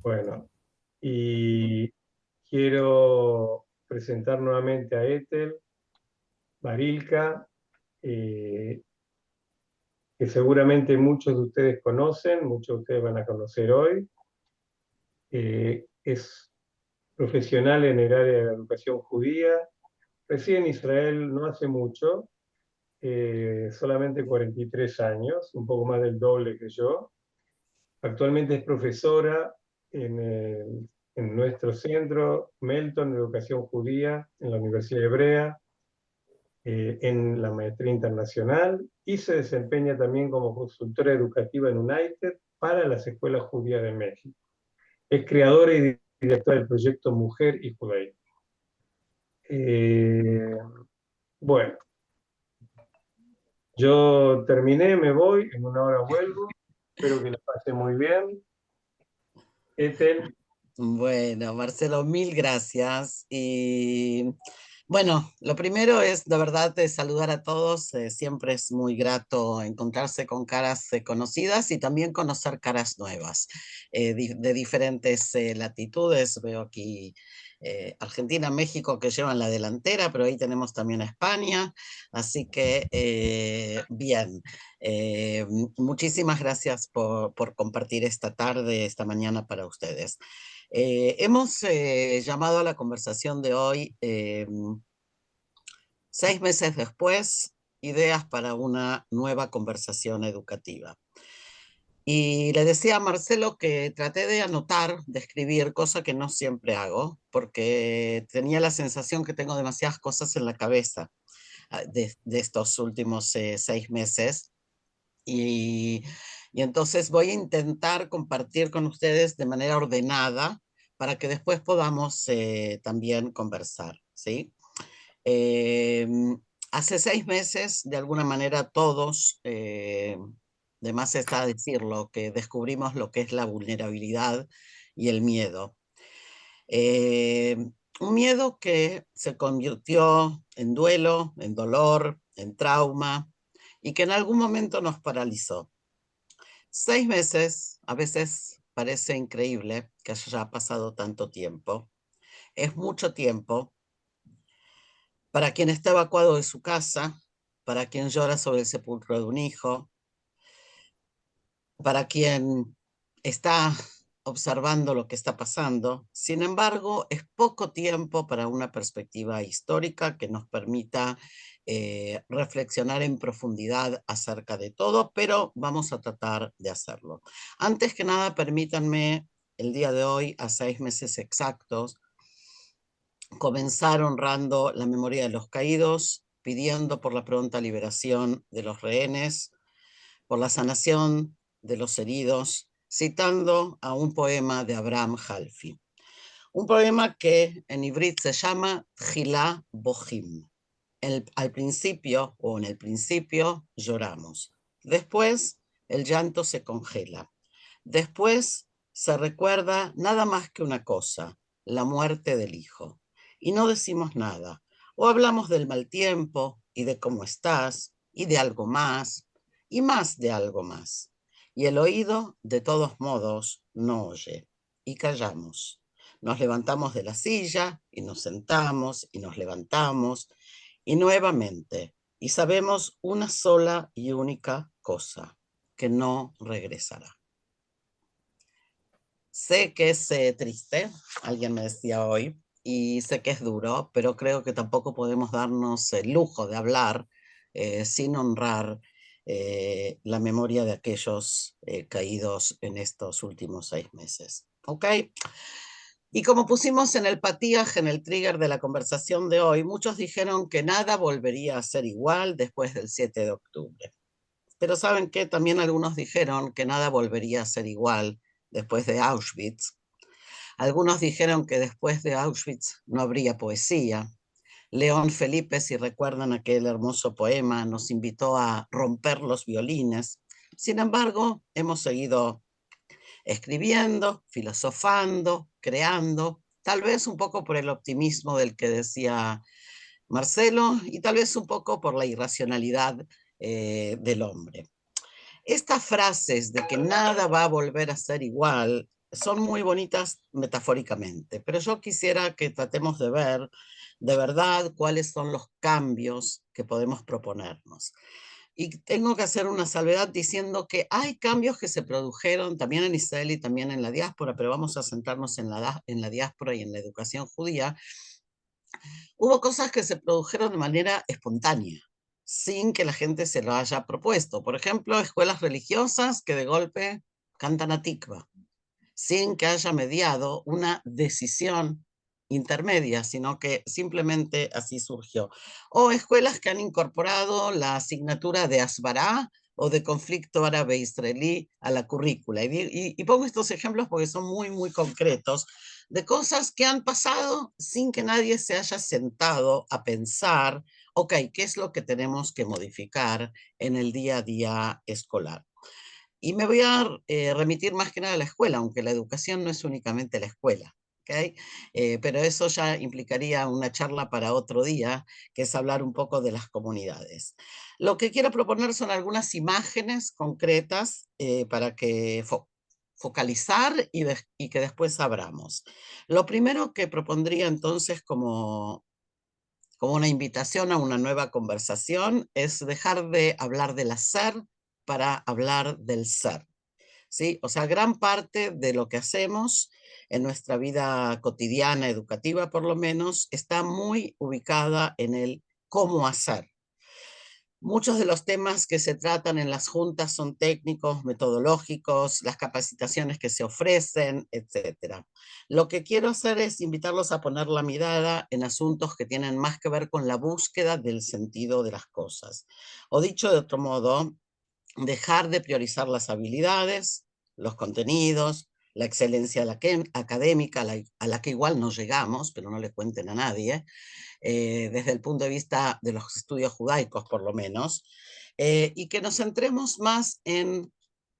Bueno, y quiero presentar nuevamente a Ethel Barilka, eh, que seguramente muchos de ustedes conocen, muchos de ustedes van a conocer hoy. Es profesional en el área de la educación judía. Reside en Israel no hace mucho, solamente 43 años, un poco más del doble que yo. Actualmente es profesora en nuestro centro, Melton, de Educación Judía, en la Universidad Hebrea, en la maestría internacional, y se desempeña también como consultora educativa en United para las escuelas judías de México. Es creadora y directora del proyecto Mujer y Judaísmo. Eh, bueno, yo terminé, me voy, en una hora vuelvo. Espero que la pase muy bien. Ethel, Bueno, Marcelo, mil gracias. Y bueno, lo primero es, de verdad, de saludar a todos. Siempre es muy grato encontrarse con caras conocidas y también conocer caras nuevas de diferentes latitudes. Veo aquí Argentina, México que llevan la delantera, pero ahí tenemos también a España. Así que, bien. Eh, Muchísimas gracias por compartir esta tarde, esta mañana para ustedes. Hemos llamado a la conversación de hoy 6 meses después, ideas para una nueva conversación educativa. Y le decía a Marcelo que traté de anotar, de escribir, cosa que no siempre hago, porque tenía la sensación que tengo demasiadas cosas en la cabeza de estos últimos 6 meses. Y, y entonces voy a intentar compartir con ustedes de manera ordenada para que después podamos también conversar, ¿sí? Eh, Hace 6 meses, de alguna manera, todos, de más está decirlo, que descubrimos lo que es la vulnerabilidad y el miedo. Eh, un miedo que se convirtió en duelo, en dolor, en trauma, y que en algún momento nos paralizó. 6 meses, a veces parece increíble que haya pasado tanto tiempo. Es mucho tiempo para quien está evacuado de su casa, para quien llora sobre el sepulcro de un hijo, para quien está observando lo que está pasando. Sin embargo, es poco tiempo para una perspectiva histórica que nos permita reflexionar en profundidad acerca de todo, pero vamos a tratar de hacerlo. Antes que nada, permítanme el día de hoy, a 6 meses exactos, comenzar honrando la memoria de los caídos, pidiendo por la pronta liberación de los rehenes, por la sanación de los heridos, citando a un poema de Abraham Halfi. Un poema que en ibrit se llama Tjilá Bohim. Al principio, o en el principio, lloramos. Después, el llanto se congela. Después, se recuerda nada más que una cosa, la muerte del hijo. Y no decimos nada. O hablamos del mal tiempo y de cómo estás y de algo más y más de algo más. Y el oído, de todos modos, no oye. Y callamos. Nos levantamos de la silla y nos sentamos y nos levantamos y nuevamente. Y sabemos una sola y única cosa, que no regresará. Sé que es triste, alguien me decía hoy, y sé que es duro, pero creo que tampoco podemos darnos el lujo de hablar sin honrar la memoria de aquellos caídos en estos últimos 6 meses. ¿Ok? Y como pusimos en el patíaje, en el trigger de la conversación de hoy, muchos dijeron que nada volvería a ser igual después del 7 de octubre. Pero ¿saben qué? También algunos dijeron que nada volvería a ser igual después de Auschwitz. Algunos dijeron que después de Auschwitz no habría poesía. León Felipe, si recuerdan aquel hermoso poema, nos invitó a romper los violines. Sin embargo, hemos seguido escribiendo, filosofando, creando, tal vez un poco por el optimismo del que decía Marcelo y tal vez un poco por la irracionalidad del hombre. Estas frases de que nada va a volver a ser igual son muy bonitas metafóricamente, pero yo quisiera que tratemos de ver de verdad cuáles son los cambios que podemos proponernos. Y tengo que hacer una salvedad diciendo que hay cambios que se produjeron también en Israel y también en la diáspora, pero vamos a centrarnos en la diáspora y en la educación judía. Hubo cosas que se produjeron de manera espontánea, sin que la gente se lo haya propuesto. Por ejemplo, escuelas religiosas que de golpe cantan a Tikva, sin que haya mediado una decisión intermedia, sino que simplemente así surgió. O escuelas que han incorporado la asignatura de Asbará o de conflicto árabe-israelí a la currícula. Y pongo estos ejemplos porque son muy, muy concretos, de cosas que han pasado sin que nadie se haya sentado a pensar, ok, ¿qué es lo que tenemos que modificar en el día a día escolar? Y me voy a remitir más que nada a la escuela, aunque la educación no es únicamente la escuela. ¿Okay? Pero eso ya implicaría una charla para otro día, que es hablar un poco de las comunidades. Lo que quiero proponer son algunas imágenes concretas para que focalizar y que después abramos. Lo primero que propondría entonces como una invitación a una nueva conversación es dejar de hablar del hacer para hablar del ser. ¿Sí? O sea, gran parte de lo que hacemos en nuestra vida cotidiana, educativa por lo menos, está muy ubicada en el cómo hacer. Muchos de los temas que se tratan en las juntas son técnicos, metodológicos, las capacitaciones que se ofrecen, etcétera. Lo que quiero hacer es invitarlos a poner la mirada en asuntos que tienen más que ver con la búsqueda del sentido de las cosas. O dicho de otro modo, dejar de priorizar las habilidades, los contenidos, la excelencia académica, a la que igual no llegamos, pero no le cuenten a nadie, desde el punto de vista de los estudios judaicos por lo menos, y que nos centremos más en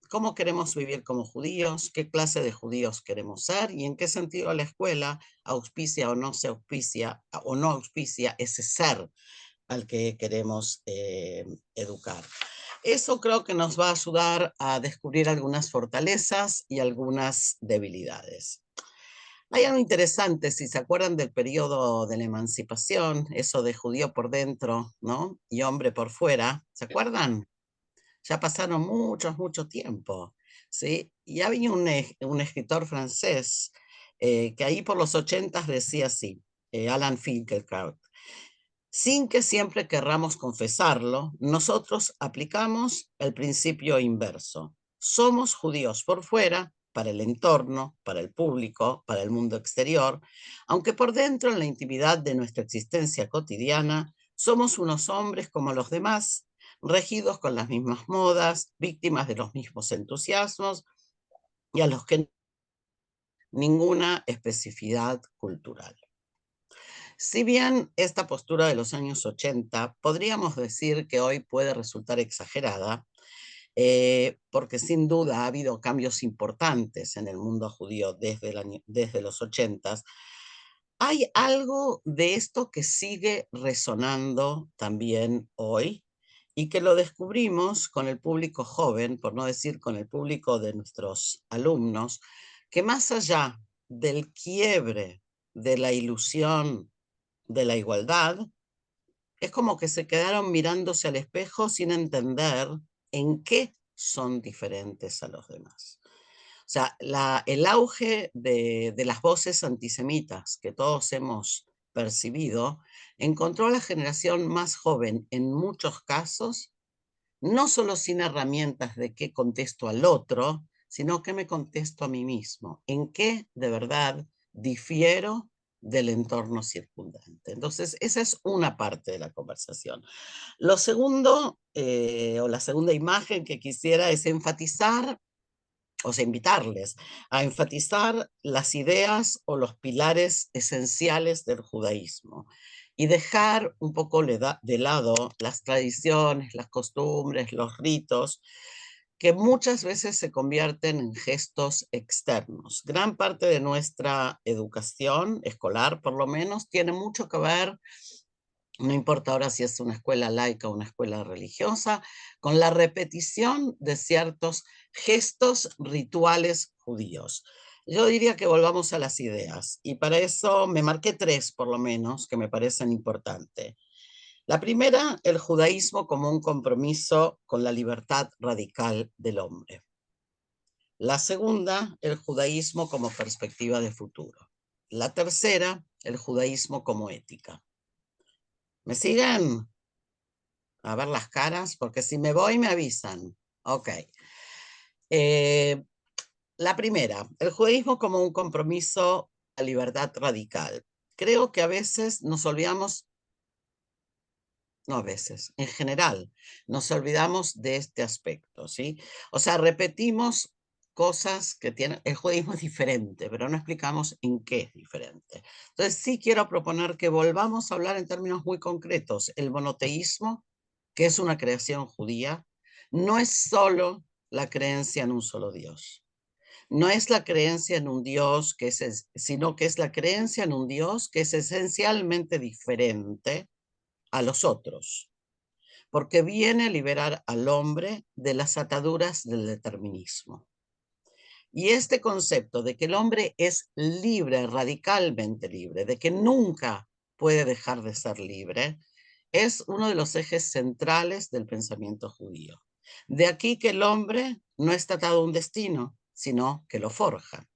cómo queremos vivir como judíos, qué clase de judíos queremos ser y en qué sentido la escuela auspicia o no se auspicia o no auspicia ese ser al que queremos educar. Eso creo que nos va a ayudar a descubrir algunas fortalezas y algunas debilidades. Hay algo interesante, si se acuerdan del periodo de la emancipación, eso de judío por dentro, ¿no? Y hombre por fuera, ¿se acuerdan? Ya pasaron mucho tiempo, ¿sí? Y había un escritor francés que ahí por los 80 decía así, Alan Finkielkraut: sin que siempre querramos confesarlo, nosotros aplicamos el principio inverso. Somos judíos por fuera, para el entorno, para el público, para el mundo exterior, aunque por dentro, en la intimidad de nuestra existencia cotidiana, somos unos hombres como los demás, regidos con las mismas modas, víctimas de los mismos entusiasmos y a los que ninguna especificidad cultural. Si bien esta postura de los años 80 podríamos decir que hoy puede resultar exagerada, porque sin duda ha habido cambios importantes en el mundo judío desde los 80, hay algo de esto que sigue resonando también hoy y que lo descubrimos con el público joven, por no decir con el público de nuestros alumnos, que más allá del quiebre de la ilusión de la igualdad, es como que se quedaron mirándose al espejo sin entender en qué son diferentes a los demás. O sea, el auge de las voces antisemitas que todos hemos percibido encontró a la generación más joven en muchos casos, no solo sin herramientas de qué contesto al otro, sino qué me contesto a mí mismo, en qué de verdad difiero del entorno circundante. Entonces, esa es una parte de la conversación. Lo segundo, o la segunda imagen que quisiera es enfatizar, o sea, invitarles a enfatizar las ideas o los pilares esenciales del judaísmo y dejar un poco de lado las tradiciones, las costumbres, los ritos, que muchas veces se convierten en gestos externos. Gran parte de nuestra educación escolar, por lo menos, tiene mucho que ver, no importa ahora si es una escuela laica o una escuela religiosa, con la repetición de ciertos gestos rituales judíos. Yo diría que volvamos a las ideas, y para eso me marqué 3 por lo menos que me parecen importantes. La primera, el judaísmo como un compromiso con la libertad radical del hombre. La segunda, el judaísmo como perspectiva de futuro. La tercera, el judaísmo como ética. ¿Me siguen? A ver las caras, porque si me voy me avisan. Ok. Eh, la primera, el judaísmo como un compromiso a libertad radical. Creo que a veces nos olvidamos, no a veces, en general, nos olvidamos de este aspecto, ¿sí? O sea, repetimos cosas que tienen, el judaísmo es diferente, pero no explicamos en qué es diferente. Entonces sí quiero proponer que volvamos a hablar en términos muy concretos. El monoteísmo, que es una creación judía, no es solo la creencia en un solo Dios. No es la creencia en un Dios sino que es la creencia en un Dios que es esencialmente diferente a los otros, porque viene a liberar al hombre de las ataduras del determinismo. Y este concepto de que el hombre es libre, radicalmente libre, de que nunca puede dejar de ser libre, es uno de los ejes centrales del pensamiento judío. De aquí que el hombre no está atado a un destino, sino que lo forja.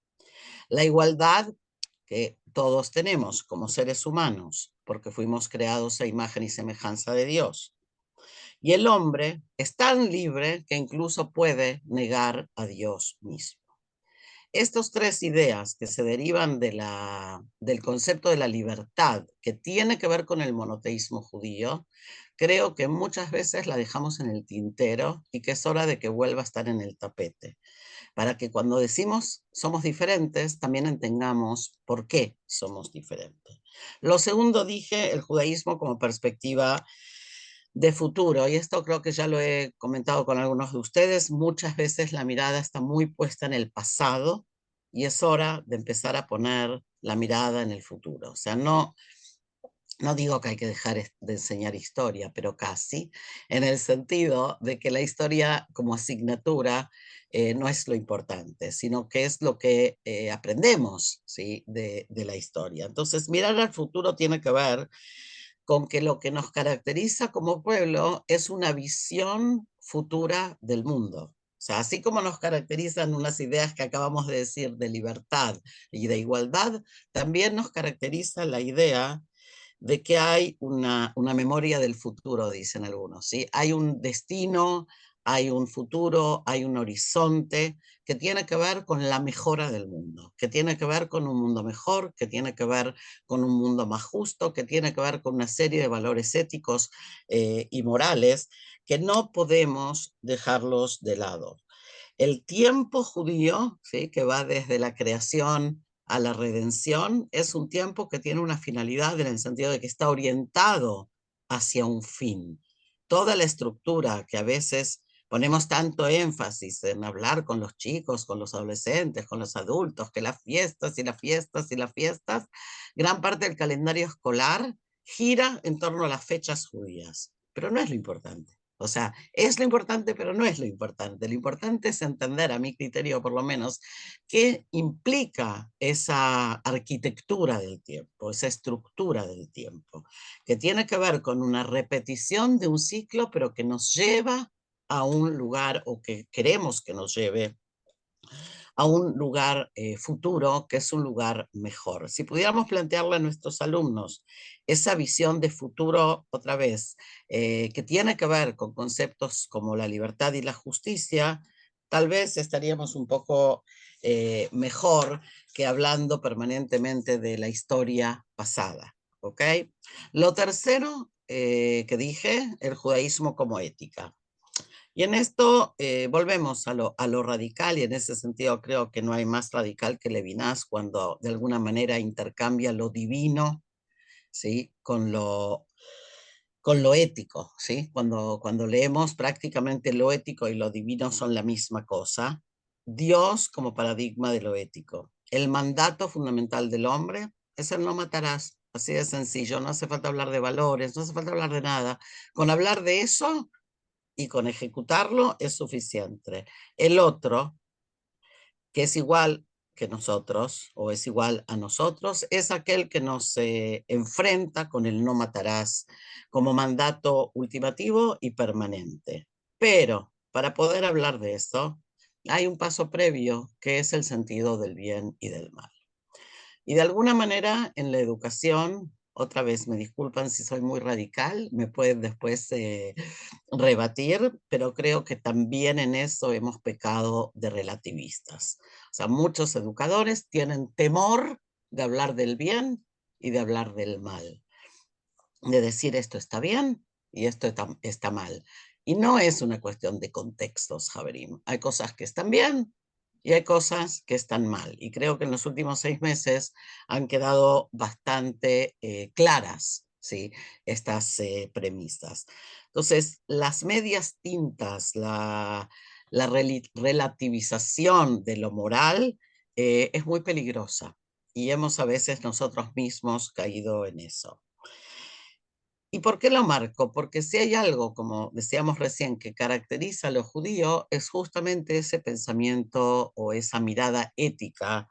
La igualdad que todos tenemos como seres humanos, porque fuimos creados a imagen y semejanza de Dios. Y el hombre es tan libre que incluso puede negar a Dios mismo. Estas 3 ideas que se derivan del concepto de la libertad, que tiene que ver con el monoteísmo judío, creo que muchas veces la dejamos en el tintero y que es hora de que vuelva a estar en el tapete, para que cuando decimos somos diferentes, también entendamos por qué somos diferentes. Lo segundo, dije, el judaísmo como perspectiva de futuro, y esto creo que ya lo he comentado con algunos de ustedes, muchas veces la mirada está muy puesta en el pasado y es hora de empezar a poner la mirada en el futuro. O sea, no digo que hay que dejar de enseñar historia, pero casi, en el sentido de que la historia como asignatura no es lo importante, sino que es lo que aprendemos, ¿sí? de la historia. Entonces, mirar al futuro tiene que ver con que lo que nos caracteriza como pueblo es una visión futura del mundo. O sea, así como nos caracterizan unas ideas que acabamos de decir de libertad y de igualdad, también nos caracteriza la idea de que hay una memoria del futuro, dicen algunos, ¿sí? Hay un destino, hay un futuro, hay un horizonte que tiene que ver con la mejora del mundo, que tiene que ver con un mundo mejor, que tiene que ver con un mundo más justo, que tiene que ver con una serie de valores éticos y morales que no podemos dejarlos de lado. El tiempo judío, ¿sí? que va desde la creación a la redención, es un tiempo que tiene una finalidad en el sentido de que está orientado hacia un fin. Toda la estructura que a veces ponemos tanto énfasis en hablar con los chicos, con los adolescentes, con los adultos, que las fiestas y las fiestas y las fiestas, gran parte del calendario escolar gira en torno a las fechas judías, pero no es lo importante. O sea, es lo importante, pero no es lo importante. Lo importante es entender, a mi criterio por lo menos, qué implica esa arquitectura del tiempo, esa estructura del tiempo, que tiene que ver con una repetición de un ciclo, pero que nos lleva a un lugar, o que queremos que nos lleve a un lugar futuro, que es un lugar mejor. Si pudiéramos plantearle a nuestros alumnos esa visión de futuro, otra vez, que tiene que ver con conceptos como la libertad y la justicia, tal vez estaríamos un poco mejor que hablando permanentemente de la historia pasada. ¿Ok? Lo tercero que dije, el judaísmo como ética. Y en esto volvemos a lo radical, y en ese sentido creo que no hay más radical que Levinas cuando de alguna manera intercambia lo divino, ¿sí? con lo ético. ¿Sí? Cuando leemos prácticamente lo ético y lo divino son la misma cosa. Dios como paradigma de lo ético. El mandato fundamental del hombre es el no matarás. Así de sencillo, no hace falta hablar de valores, no hace falta hablar de nada. Con hablar de eso y con ejecutarlo es suficiente. El otro, que es igual que nosotros, o es igual a nosotros, es aquel que nos enfrenta con el no matarás como mandato ultimativo y permanente. Pero para poder hablar de esto, hay un paso previo que es el sentido del bien y del mal. Y de alguna manera en la educación, otra vez me disculpan si soy muy radical, me pueden después rebatir, pero creo que también en eso hemos pecado de relativistas. O sea, muchos educadores tienen temor de hablar del bien y de hablar del mal, de decir esto está bien y esto está mal. Y no es una cuestión de contextos, Javerim. Hay cosas que están bien y hay cosas que están mal. Y creo que en los últimos 6 meses han quedado bastante claras, ¿sí?, estas premisas. Entonces, las medias tintas, la relativización de lo moral es muy peligrosa y hemos a veces nosotros mismos caído en eso. ¿Y por qué lo marco? Porque si hay algo, como decíamos recién, que caracteriza a lo judío, es justamente ese pensamiento o esa mirada ética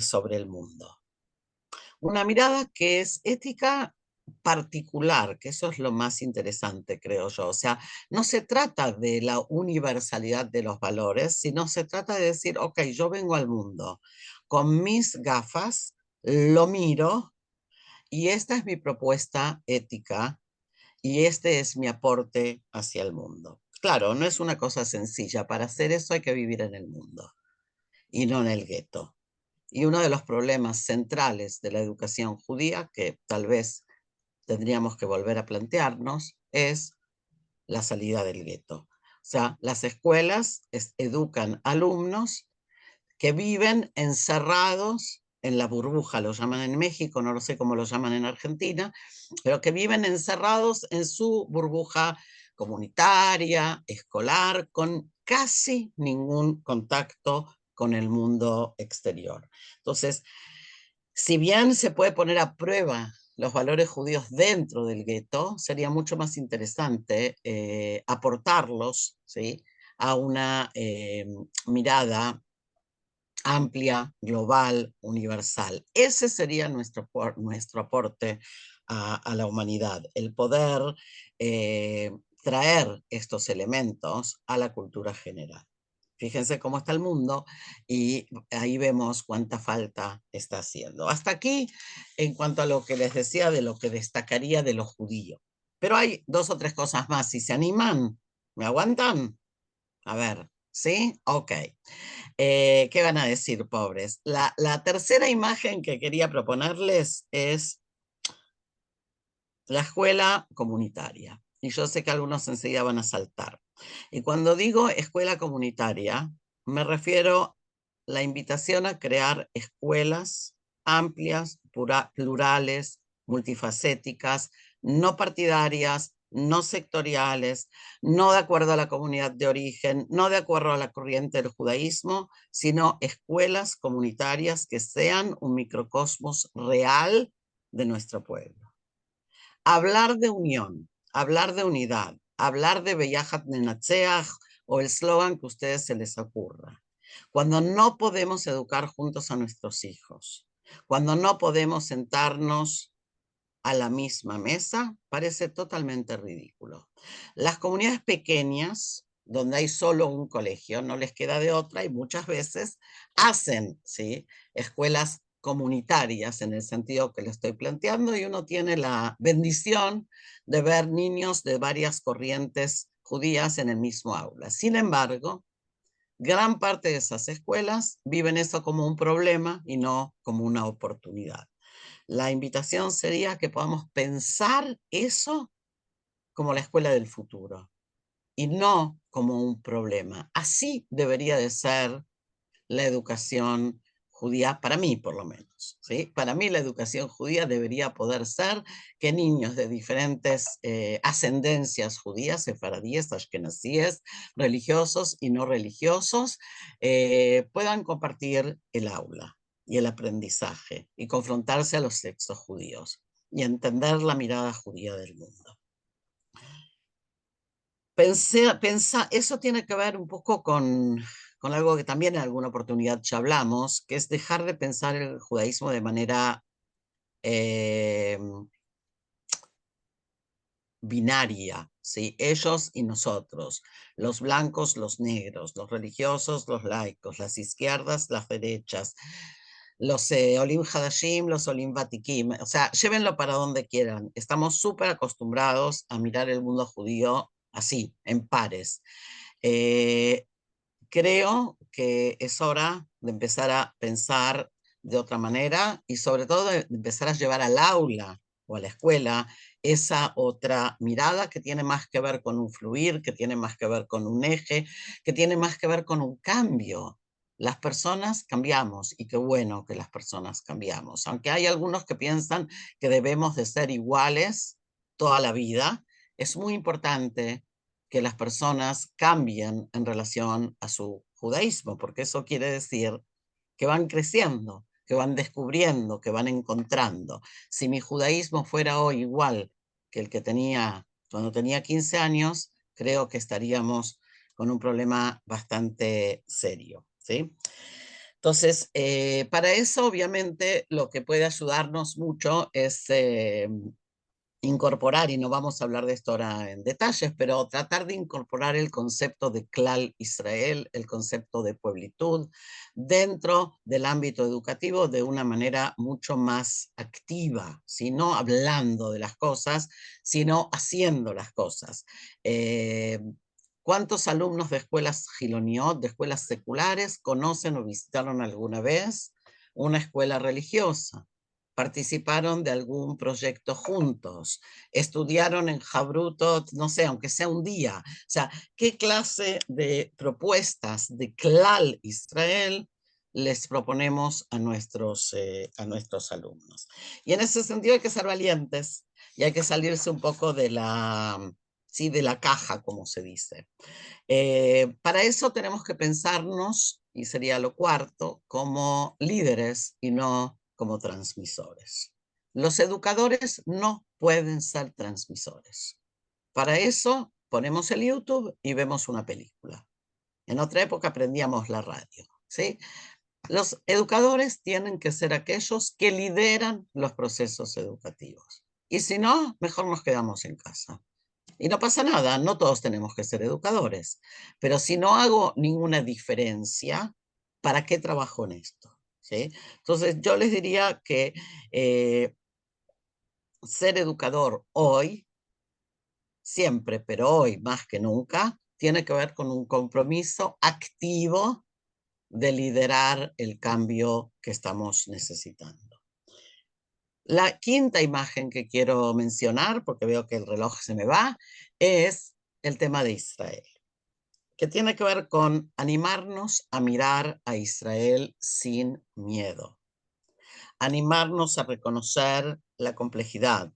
sobre el mundo. Una mirada que es ética particular, que eso es lo más interesante, creo yo. O sea, no se trata de la universalidad de los valores, sino se trata de decir, ok, yo vengo al mundo con mis gafas, lo miro y esta es mi propuesta ética y este es mi aporte hacia el mundo. Claro, no es una cosa sencilla. Para hacer eso hay que vivir en el mundo y no en el gueto. Y uno de los problemas centrales de la educación judía, que tal vez tendríamos que volver a plantearnos, es la salida del gueto. O sea, las escuelas educan alumnos que viven encerrados en la burbuja, lo llaman en México, no lo sé cómo lo llaman en Argentina, pero que viven encerrados en su burbuja comunitaria, escolar, con casi ningún contacto con el mundo exterior. Entonces, si bien se puede poner a prueba los valores judíos dentro del gueto, sería mucho más interesante aportarlos, ¿sí?, a una mirada amplia, global, universal. Ese sería nuestro aporte a la humanidad, el poder eh, traer estos elementos a la cultura general. Fíjense cómo está el mundo y ahí vemos cuánta falta está haciendo. Hasta aquí en cuanto a lo que les decía de lo que destacaría de lo judío. Pero hay 2 o 3 cosas más. Si se animan, ¿me aguantan? A ver, ¿sí? Ok. ¿Qué van a decir, pobres? La tercera imagen que quería proponerles es la escuela comunitaria. Y yo sé que algunos enseguida van a saltar. Y cuando digo escuela comunitaria, me refiero a la invitación a crear escuelas amplias, plurales, multifacéticas, no partidarias, no sectoriales, no de acuerdo a la comunidad de origen, no de acuerdo a la corriente del judaísmo, sino escuelas comunitarias que sean un microcosmos real de nuestro pueblo. Hablar de unión, hablar de unidad, hablar de Beyajat Nenatzeach o el eslogan que a ustedes se les ocurra. Cuando no podemos educar juntos a nuestros hijos, cuando no podemos sentarnos a la misma mesa, parece totalmente ridículo. Las comunidades pequeñas, donde hay solo un colegio, no les queda de otra y muchas veces hacen, ¿sí?, escuelas comunitarias en el sentido que le estoy planteando y uno tiene la bendición de ver niños de varias corrientes judías en el mismo aula. Sin embargo, gran parte de esas escuelas viven eso como un problema y no como una oportunidad. La invitación sería que podamos pensar eso como la escuela del futuro y no como un problema. Así debería de ser la educación judía, para mí por lo menos, ¿sí? Para mí la educación judía debería poder ser que niños de diferentes ascendencias judías, sefaradíes, ashkenazíes, religiosos y no religiosos, puedan compartir el aula y el aprendizaje y confrontarse a los textos judíos y entender la mirada judía del mundo. Eso tiene que ver un poco con con algo que también en alguna oportunidad ya hablamos, que es dejar de pensar el judaísmo de manera eh, binaria, ¿sí? Ellos y nosotros, los blancos, los negros, los religiosos, los laicos, las izquierdas, las derechas, los Olim Hadashim, los Olim Vatikim, o sea, llévenlo para donde quieran. Estamos súper acostumbrados a mirar el mundo judío así, en pares. Eh, Creo que es hora de empezar a pensar de otra manera y sobre todo de empezar a llevar al aula o a la escuela esa otra mirada que tiene más que ver con un fluir, que tiene más que ver con un eje, que tiene más que ver con un cambio. Las personas cambiamos y qué bueno que las personas cambiamos, aunque hay algunos que piensan que debemos de ser iguales toda la vida. Es muy importante que las personas cambien en relación a su judaísmo, porque eso quiere decir que van creciendo, que van descubriendo, que van encontrando. Si mi judaísmo fuera hoy igual que el que tenía cuando tenía 15 años, creo que estaríamos con un problema bastante serio, ¿sí? Entonces, para eso, obviamente, lo que puede ayudarnos mucho es incorporar, y no vamos a hablar de esto ahora en detalles, pero tratar de incorporar el concepto de Klal Israel, el concepto de pueblitud, dentro del ámbito educativo de una manera mucho más activa, ¿sí? No hablando de las cosas, sino haciendo las cosas. Eh, ¿Cuántos alumnos de escuelas Giloniot, de escuelas seculares, conocen o visitaron alguna vez una escuela religiosa? Participaron de algún proyecto juntos, estudiaron en Jabrutot, no sé, aunque sea un día. O sea, ¿qué clase de propuestas de Klal Israel les proponemos a nuestros alumnos? Y en ese sentido hay que ser valientes y hay que salirse un poco de sí, de la caja, como se dice. Para eso tenemos que pensarnos, y sería lo cuarto, como líderes y no como transmisores. Los educadores no pueden ser transmisores. Para eso ponemos el YouTube y vemos una película. En otra época aprendíamos la radio, ¿sí? Los educadores tienen que ser aquellos que lideran los procesos educativos. Y si no, mejor nos quedamos en casa. Y no pasa nada, no todos tenemos que ser educadores, pero si no hago ninguna diferencia, ¿para qué trabajo en esto? ¿Sí? Entonces yo les diría que eh, ser educador hoy, siempre, pero hoy más que nunca, tiene que ver con un compromiso activo de liderar el cambio que estamos necesitando. La quinta imagen que quiero mencionar, porque veo que el reloj se me va, es el tema de Israel, que tiene que ver con animarnos a mirar a Israel sin miedo, animarnos a reconocer la complejidad,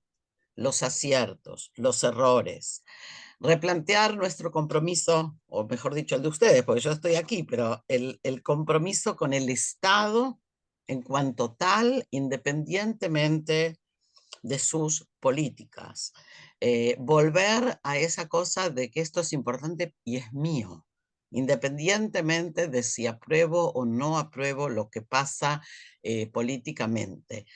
los aciertos, los errores, replantear nuestro compromiso, o mejor dicho, el de ustedes, porque yo estoy aquí, pero el compromiso con el Estado en cuanto tal, independientemente de sus políticas. Volver a esa cosa de que esto es importante y es mío, independientemente de si apruebo o no apruebo lo que pasa políticamente.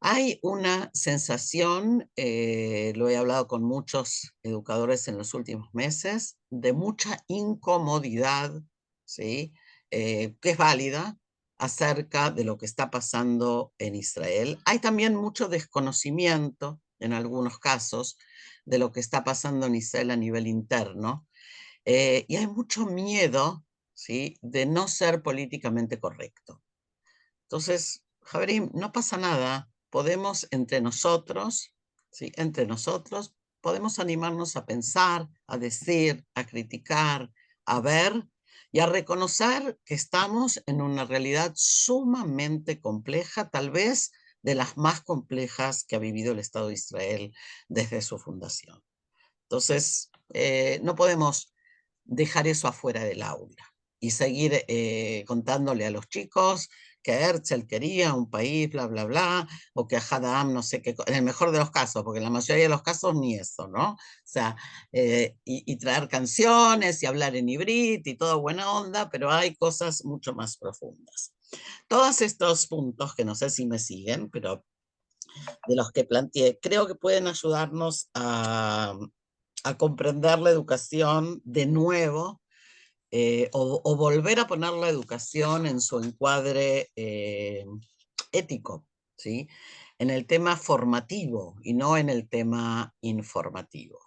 Hay una sensación, lo he hablado con muchos educadores en los últimos meses, de mucha incomodidad, ¿sí? Que es válida, acerca de lo que está pasando en Israel. Hay también mucho desconocimiento, en algunos casos, de lo que está pasando en Israel a nivel interno, y hay mucho miedo, ¿sí? De no ser políticamente correcto. Entonces, Javerín, no pasa nada, podemos entre nosotros, ¿sí? Entre nosotros, podemos animarnos a pensar, a decir, a criticar, a ver y a reconocer que estamos en una realidad sumamente compleja, tal vez de las más complejas que ha vivido el Estado de Israel desde su fundación. Entonces, no podemos dejar eso afuera del aula y seguir contándole a los chicos que Herzl quería un país, bla, bla, bla, o que Haddam no sé qué, en el mejor de los casos, porque en la mayoría de los casos ni eso, ¿no? O sea, y traer canciones y hablar en hibrid y todo buena onda, pero hay cosas mucho más profundas. Todos estos puntos, que no sé si me siguen, pero de los que planteé, creo que pueden ayudarnos a comprender la educación de nuevo, o volver a poner la educación en su encuadre ético, ¿sí? En el tema formativo y no en el tema informativo.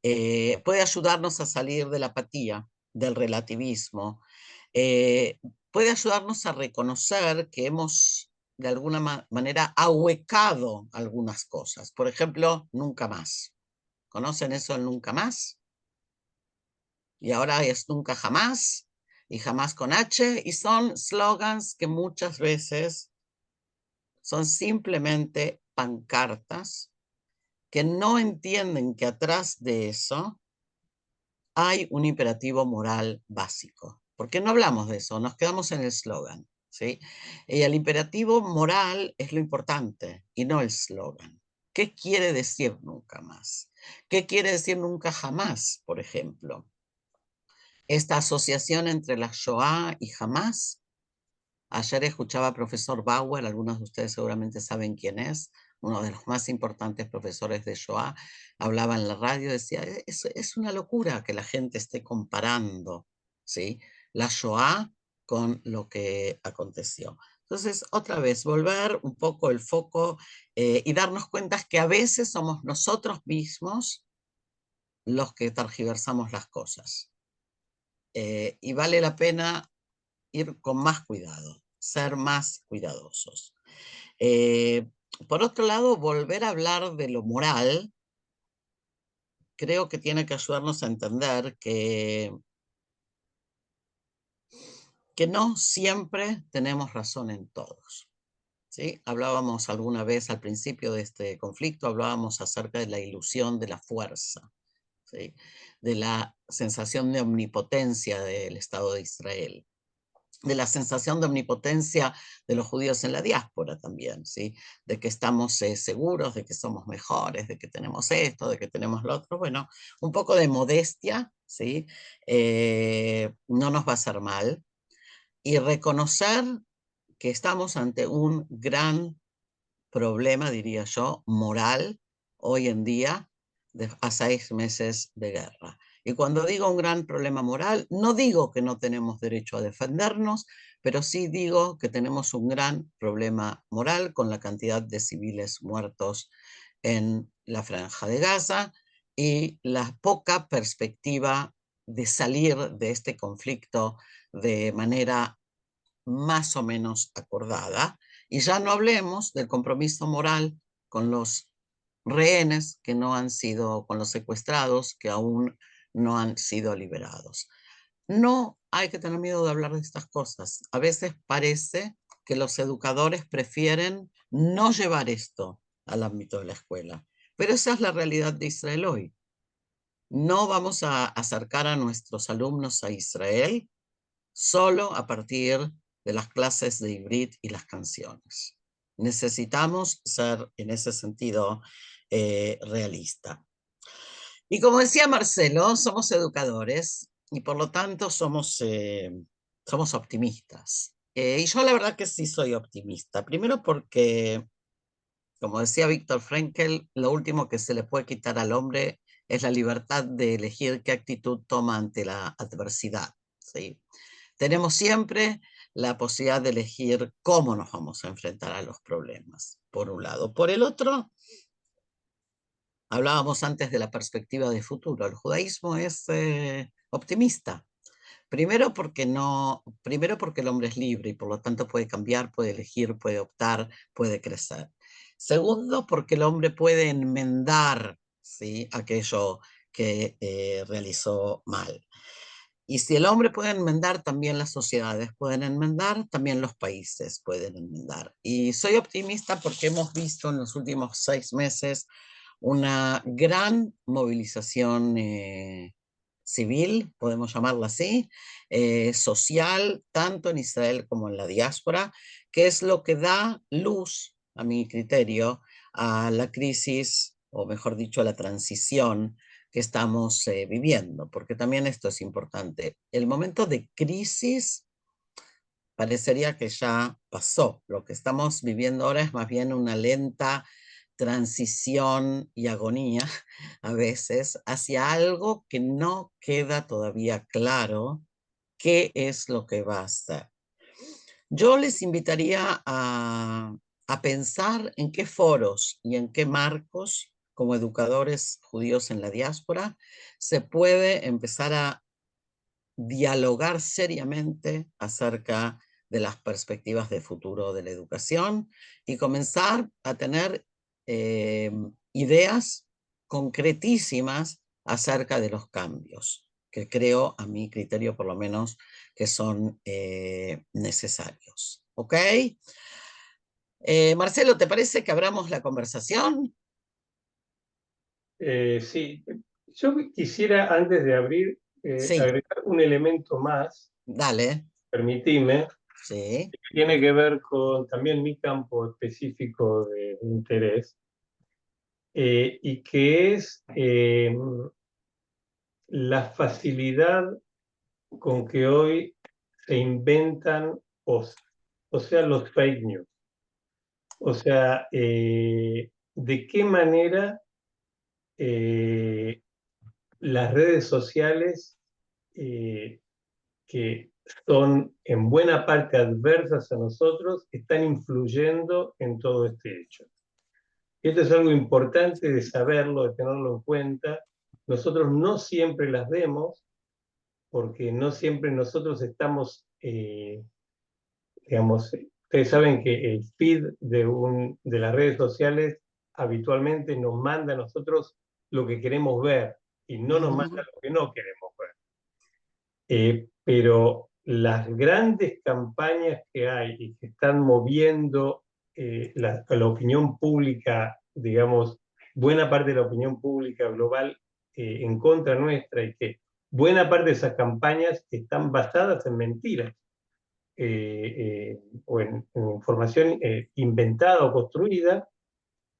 Puede ayudarnos a salir de la apatía, del relativismo, eh, puede ayudarnos a reconocer que hemos de alguna manera ahuecado algunas cosas. Por ejemplo, nunca más. ¿Conocen eso, el nunca más? Y ahora es nunca jamás, y jamás con H, y son slogans que muchas veces son simplemente pancartas que no entienden que atrás de eso hay un imperativo moral básico. ¿Por qué no hablamos de eso? Nos quedamos en el slogan, ¿sí? Y el imperativo moral es lo importante y no el slogan. ¿Qué quiere decir nunca más? ¿Qué quiere decir nunca jamás, por ejemplo? Esta asociación entre la Shoah y jamás. Ayer escuchaba al profesor Bauer, algunos de ustedes seguramente saben quién es, uno de los más importantes profesores de Shoah, hablaba en la radio, decía, es una locura que la gente esté comparando, ¿sí? La Shoah con lo que aconteció. Entonces, otra vez, volver un poco el foco y darnos cuenta que a veces somos nosotros mismos los que tergiversamos las cosas. Y vale la pena ir con más cuidado, ser más cuidadosos. Eh, por otro lado, volver a hablar de lo moral, creo que tiene que ayudarnos a entender que no siempre tenemos razón en todos. ¿Sí? Hablábamos alguna vez al principio de este conflicto, hablábamos acerca de la ilusión de la fuerza, ¿sí? De la sensación de omnipotencia del Estado de Israel, de la sensación de omnipotencia de los judíos en la diáspora también, ¿sí? De que estamos seguros, de que somos mejores, de que tenemos esto, de que tenemos lo otro. Bueno, un poco de modestia, ¿sí? No nos va a hacer mal. Y reconocer que estamos ante un gran problema, diría yo, moral, hoy en día, a 6 meses de guerra. Y cuando digo un gran problema moral, no digo que no tenemos derecho a defendernos, pero sí digo que tenemos un gran problema moral con la cantidad de civiles muertos en la Franja de Gaza y la poca perspectiva de salir de este conflicto de manera más o menos acordada, y ya no hablemos del compromiso moral con los rehenes que no han sido, con los secuestrados que aún no han sido liberados. No hay que tener miedo de hablar de estas cosas. A veces parece que los educadores prefieren no llevar esto al ámbito de la escuela, pero esa es la realidad de Israel hoy. No vamos a acercar a nuestros alumnos a Israel solo a partir de las clases de hibrid y las canciones. Necesitamos ser, en ese sentido, realista. Y como decía Marcelo, somos educadores y por lo tanto somos optimistas. Y yo la verdad que sí soy optimista. Primero porque, como decía Víctor Frankl, lo último que se le puede quitar al hombre es la libertad de elegir qué actitud toma ante la adversidad, ¿sí? Tenemos siempre la posibilidad de elegir cómo nos vamos a enfrentar a los problemas, por un lado. Por el otro, hablábamos antes de la perspectiva de futuro. El judaísmo es optimista. Primero porque el hombre es libre y por lo tanto puede cambiar, puede elegir, puede optar, puede crecer. Segundo, porque el hombre puede enmendar, ¿sí?, aquello que realizó mal. Y si el hombre puede enmendar, también las sociedades pueden enmendar, también los países pueden enmendar. Y soy optimista porque hemos visto en los últimos 6 meses una gran movilización civil, podemos llamarla así, social, tanto en Israel como en la diáspora, que es lo que da luz, a mi criterio, a la crisis, o mejor dicho, a la transición que estamos viviendo, porque también esto es importante. El momento de crisis parecería que ya pasó. Lo que estamos viviendo ahora es más bien una lenta transición y agonía a veces hacia algo que no queda todavía claro qué es lo que va a ser. Yo les invitaría a pensar en qué foros y en qué marcos, como educadores judíos en la diáspora, se puede empezar a dialogar seriamente acerca de las perspectivas de futuro de la educación y comenzar a tener ideas concretísimas acerca de los cambios, que creo, a mi criterio por lo menos, que son necesarios. ¿Ok? Marcelo, ¿te parece que abramos la conversación? Sí, yo quisiera antes de abrir Sí, agregar un elemento más, dale. permitime, Sí. que tiene que ver con también mi campo específico de interés, y que es la facilidad con que hoy se inventan, o sea, los fake news. O sea, de qué manera eh, las redes sociales, eh, que son en buena parte adversas a nosotros, están influyendo en todo este hecho. Y esto es algo importante de saberlo, de tenerlo en cuenta. Nosotros no siempre las vemos, porque no siempre nosotros estamos, digamos, ustedes saben que el feed de las redes sociales habitualmente nos manda a nosotros lo que queremos ver y no nos manda Ujú. lo que no queremos ver. Pero las grandes campañas que hay y que están moviendo la opinión pública, digamos, buena parte de la opinión pública global en contra nuestra, y que buena parte de esas campañas están basadas en mentiras, o en información inventada o construida.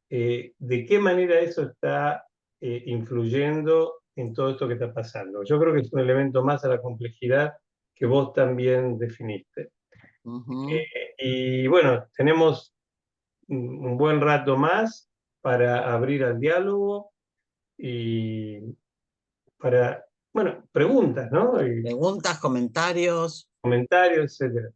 ¿De qué manera eso está influyendo en todo esto que está pasando? Yo creo que es un elemento más a la complejidad que vos también definiste. Ujú. Y bueno, tenemos un buen rato más para abrir al diálogo y para, bueno, preguntas, ¿no? Y Preguntas, comentarios. comentarios, etcétera.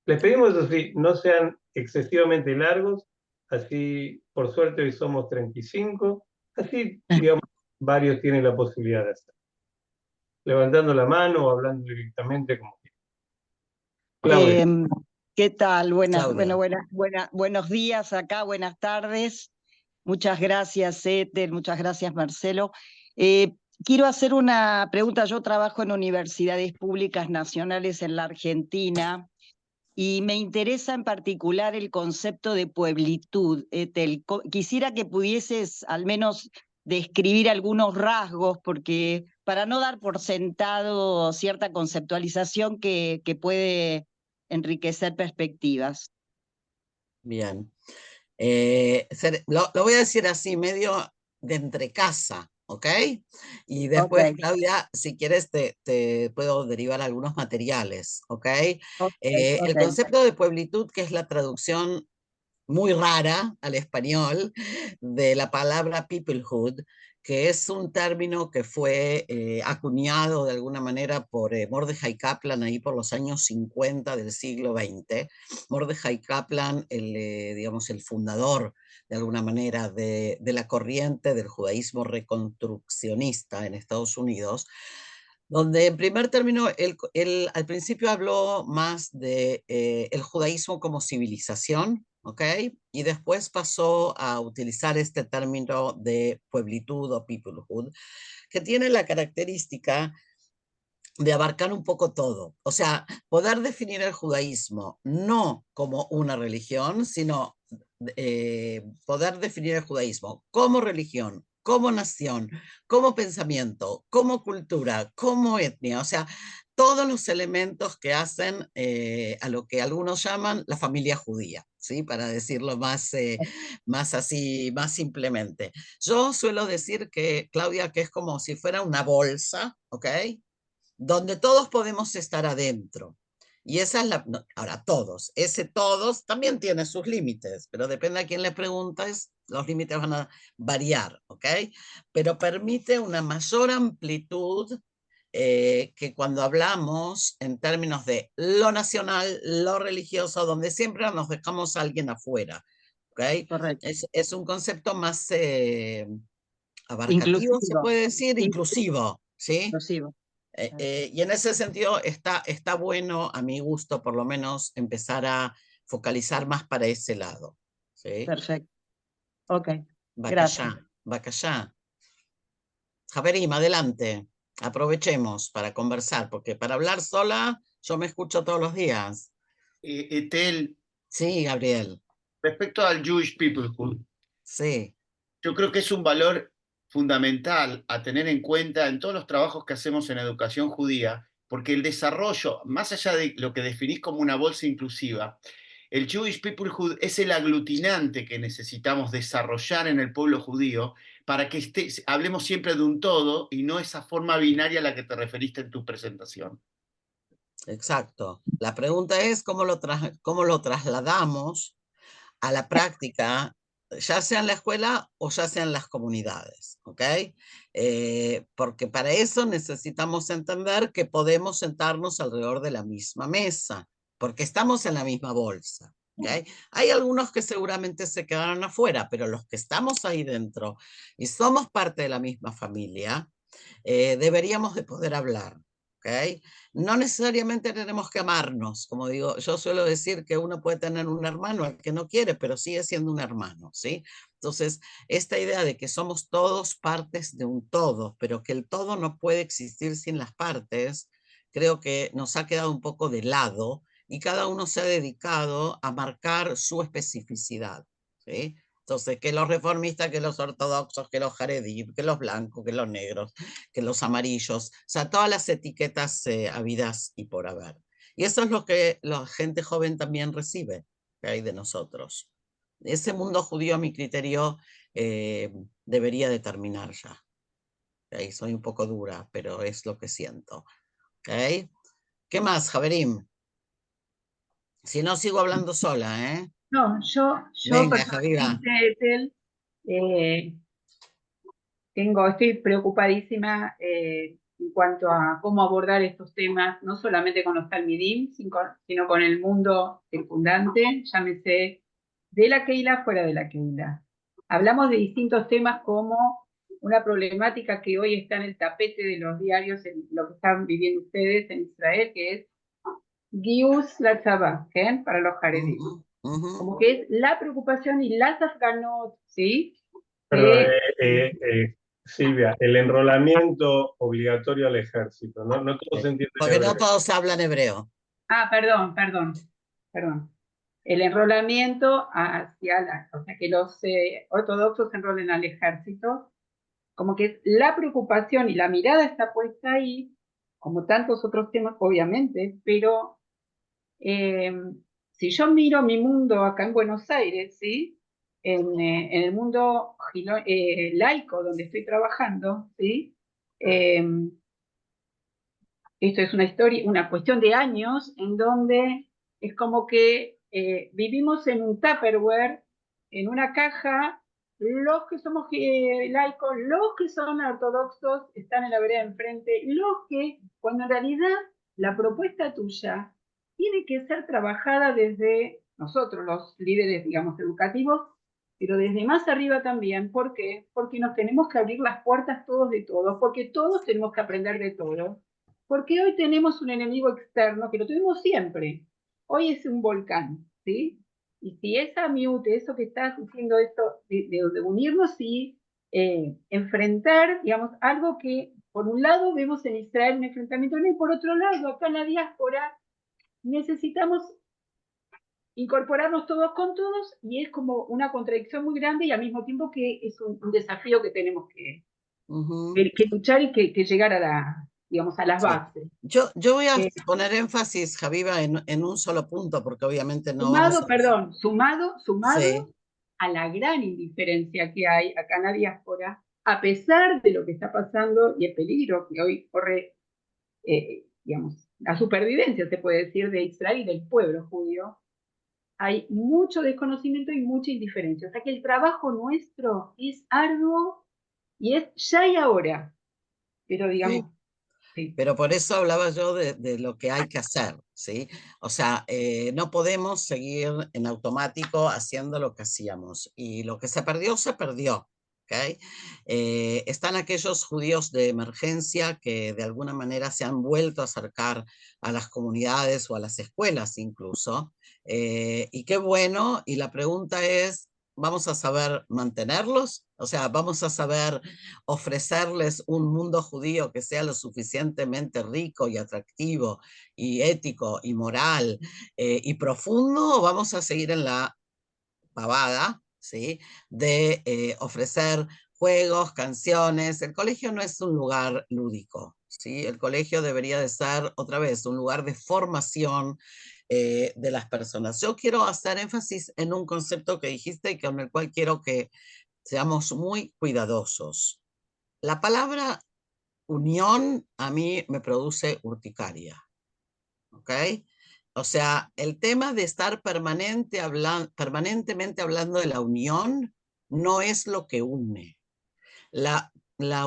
Les pedimos así, no sean excesivamente largos, así por suerte hoy somos 35, así digamos, varios tienen la posibilidad de hacer. Levantando la mano o hablando directamente como quieran. Claudia, Em, ¿Qué tal? Claudia. Buenos días acá, buenas tardes. Muchas gracias, Ethel, muchas gracias, Marcelo. Eh, Quiero hacer una pregunta. Yo trabajo en universidades públicas nacionales en la Argentina y me interesa en particular el concepto de pueblitud. Ethel, quisiera que pudieses al menos describir algunos rasgos, porque para no dar por sentado cierta conceptualización que puede enriquecer perspectivas. Bien. Lo voy a decir así, medio de entrecasa, ¿ok? Y Ok, después, Claudia, si quieres, te puedo derivar algunos materiales, ¿ok? ok, El ok. concepto de pueblitud, que es la traducción muy rara al español de la palabra peoplehood, que es un término que fue acuñado de alguna manera por Mordecai Kaplan ahí por los años 50 del siglo XX. Mordecai Kaplan, digamos, el fundador de alguna manera de la corriente del judaísmo reconstruccionista en Estados Unidos, donde en primer término él al principio habló más de el judaísmo como civilización, ¿ok? Y después pasó a utilizar este término de pueblitud o peoplehood, que tiene la característica de abarcar un poco todo. O sea, poder definir el judaísmo no como una religión, sino poder definir el judaísmo como religión, como nación, como pensamiento, como cultura, como etnia. O sea, todos los elementos que hacen a lo que algunos llaman la familia judía, ¿sí? Para decirlo más así, más simplemente. Yo suelo decir que, Claudia, que es como si fuera una bolsa, ¿ok? Donde todos podemos estar adentro. Y esa es la... no, ahora, todos. Ese todos también tiene sus límites, pero depende a quién le preguntes, los límites van a variar, ¿ok? Pero permite una mayor amplitud que cuando hablamos en términos de lo nacional, lo religioso, donde siempre nos dejamos a alguien afuera, ¿ok? Correcto. Es un concepto más abarcativo, se Inclusivo. puede decir, inclusivo, ¿sí? Inclusivo. Y en ese sentido está bueno, a mi gusto por lo menos, empezar a focalizar más para ese lado. ¿Sí? Perfecto. Ok, gracias. Bacallá, bacallá. Javerim, adelante. Aprovechemos para conversar, porque para hablar sola yo me escucho todos los días. Etel, Sí, Gabriel. respecto al Jewish Peoplehood, Sí, yo creo que es un valor fundamental a tener en cuenta en todos los trabajos que hacemos en educación judía, porque el desarrollo, más allá de lo que definís como una bolsa inclusiva, el Jewish Peoplehood es el aglutinante que necesitamos desarrollar en el pueblo judío para que hablemos siempre de un todo y no esa forma binaria a la que te referiste en tu presentación. exacto. La pregunta es cómo lo trasladamos a la práctica, ya sea en la escuela o ya sea en las comunidades, ¿ok? Porque para eso necesitamos entender que podemos sentarnos alrededor de la misma mesa, porque estamos en la misma bolsa, ¿ok? Hay algunos que seguramente se quedaron afuera, pero los que estamos ahí dentro y somos parte de la misma familia, deberíamos de poder hablar. ¿Okay? No necesariamente tenemos que amarnos, como digo, yo suelo decir que uno puede tener un hermano al que no quiere, pero sigue siendo un hermano, ¿sí? Entonces, esta idea de que somos todos partes de un todo, pero que el todo no puede existir sin las partes, creo que nos ha quedado un poco de lado y cada uno se ha dedicado a marcar su especificidad, ¿sí? Entonces, que los reformistas, que los ortodoxos, que los jaredí, que los blancos, que los negros, que los amarillos, o sea, todas las etiquetas habidas y por haber. Y eso es lo que la gente joven también recibe, que hay de nosotros. Ese mundo judío, a mi criterio, debería de terminar ya. ¿Okay? Soy un poco dura, pero es lo que siento. ¿Okay? ¿Qué más, Javerim? Si no, sigo hablando sola, ¿eh? No, yo Venga, Javiva. personalmente, Ethel, eh, estoy preocupadísima en cuanto a cómo abordar estos temas, no solamente con los talmidim, sino con el mundo circundante, llámese de la Keilah, fuera de la Keilah. Hablamos de distintos temas como una problemática que hoy está en el tapete de los diarios, en lo que están viviendo ustedes en Israel, que es Gius Latzabah, para los jaredí. Como que es la preocupación y las afganot, ¿sí? Perdón, Silvia, el enrolamiento obligatorio al ejército, ¿no? No todos entienden Porque no hebreo. todos hablan hebreo. Ah, perdón. El enrolamiento o sea, que los ortodoxos se enrolen al ejército, como que es la preocupación y la mirada está puesta ahí, como tantos otros temas, obviamente, pero si yo miro mi mundo acá en Buenos Aires, ¿sí? En el mundo laico donde estoy trabajando, ¿sí? Esto es una historia, una cuestión de años en donde es como que vivimos en un Tupperware, en una caja, los que somos laicos, los que son ortodoxos están en la vereda enfrente, los que, cuando en realidad la propuesta tuya tiene que ser trabajada desde nosotros, los líderes, digamos, educativos, pero desde más arriba también. ¿Por qué? Porque nos tenemos que abrir las puertas todos de todos, porque todos tenemos que aprender de todos. Porque hoy tenemos un enemigo externo que lo tuvimos siempre. Hoy es un volcán, ¿sí? Y si esa miute, eso que estás diciendo, esto de unirnos y enfrentar, digamos, algo que por un lado vemos en Israel un enfrentamiento, y por otro lado, acá en la diáspora, necesitamos incorporarnos todos con todos y es como una contradicción muy grande y al mismo tiempo que es un desafío que tenemos que luchar y que llegar a digamos, a las Sí. bases. Yo voy a poner énfasis, Javiva, en un solo punto, porque obviamente no vamos a... Sumado Sí. a la gran indiferencia que hay acá en la diáspora, a pesar de lo que está pasando y el peligro que hoy corre, digamos, la supervivencia, se puede decir, de Israel y del pueblo judío, hay mucho desconocimiento y mucha indiferencia. O sea que el trabajo nuestro es arduo y es ya y ahora. Pero digamos, sí. Pero por eso hablaba yo de lo que hay que hacer, ¿sí? O sea, no podemos seguir en automático haciendo lo que hacíamos. Y lo que se perdió, ¿ok? Están aquellos judíos de emergencia que de alguna manera se han vuelto a acercar a las comunidades o a las escuelas incluso. Y qué bueno, y la pregunta es, ¿vamos a saber mantenerlos? O sea, ¿vamos a saber ofrecerles un mundo judío que sea lo suficientemente rico y atractivo y ético y moral y profundo? ¿O vamos a seguir en la pavada, ¿sí? De ofrecer juegos, canciones? El colegio no es un lugar lúdico, ¿sí? El colegio debería de ser, otra vez, un lugar de formación de las personas. Yo quiero hacer énfasis en un concepto que dijiste y con el cual quiero que seamos muy cuidadosos. La palabra unión a mí me produce urticaria, ¿ok? O sea, el tema de estar permanentemente hablando de la unión no es lo que une. La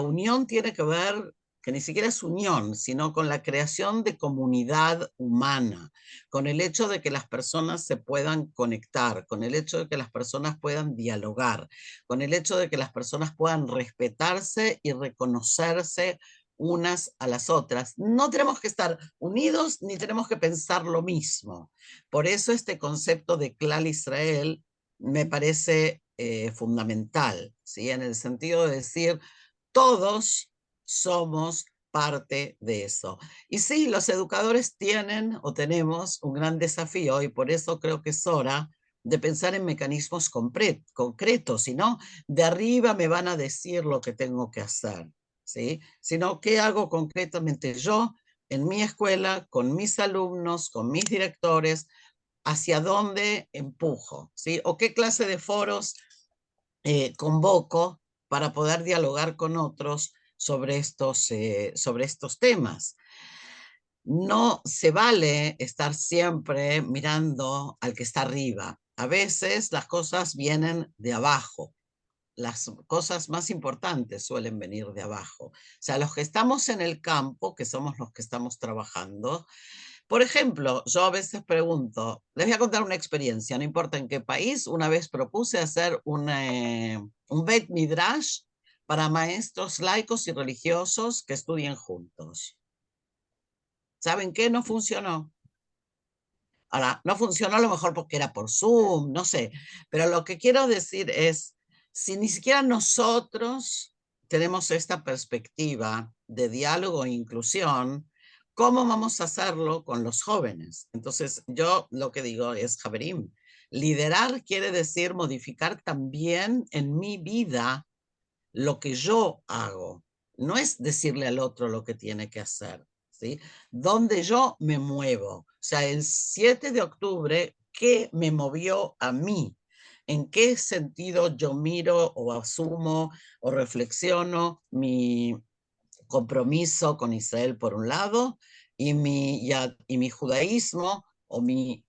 unión tiene que ver, que ni siquiera es unión, sino con la creación de comunidad humana, con el hecho de que las personas se puedan conectar, con el hecho de que las personas puedan dialogar, con el hecho de que las personas puedan respetarse y reconocerse unas a las otras. No tenemos que estar unidos ni tenemos que pensar lo mismo. Por eso este concepto de Klal Israel me parece fundamental, ¿sí? En el sentido de decir, todos somos parte de eso. Y sí, los educadores tienen o tenemos un gran desafío y por eso creo que es hora de pensar en mecanismos concretos, si no, de arriba me van a decir lo que tengo que hacer, ¿sí? Sino, ¿qué hago concretamente yo en mi escuela, con mis alumnos, con mis directores? ¿Hacia dónde empujo? ¿Sí? ¿O qué clase de foros convoco para poder dialogar con otros sobre estos temas? No se vale estar siempre mirando al que está arriba. A veces las cosas vienen de abajo. Las cosas más importantes suelen venir de abajo. O sea, los que estamos en el campo, que somos los que estamos trabajando, por ejemplo, yo a veces pregunto, les voy a contar una experiencia, no importa en qué país, una vez propuse hacer un Beit Midrash para maestros laicos y religiosos que estudien juntos. ¿Saben qué? No funcionó. Ahora, no funcionó a lo mejor porque era por Zoom, no sé, pero lo que quiero decir es, si ni siquiera nosotros tenemos esta perspectiva de diálogo e inclusión, ¿cómo vamos a hacerlo con los jóvenes? Entonces, yo lo que digo es, Javerim, liderar quiere decir modificar también en mi vida lo que yo hago. No es decirle al otro lo que tiene que hacer, ¿sí? Donde yo me muevo. O sea, el 7 de octubre, ¿qué me movió a mí? ¿En qué sentido yo miro o asumo o reflexiono mi compromiso con Israel por un lado y mi judaísmo o mi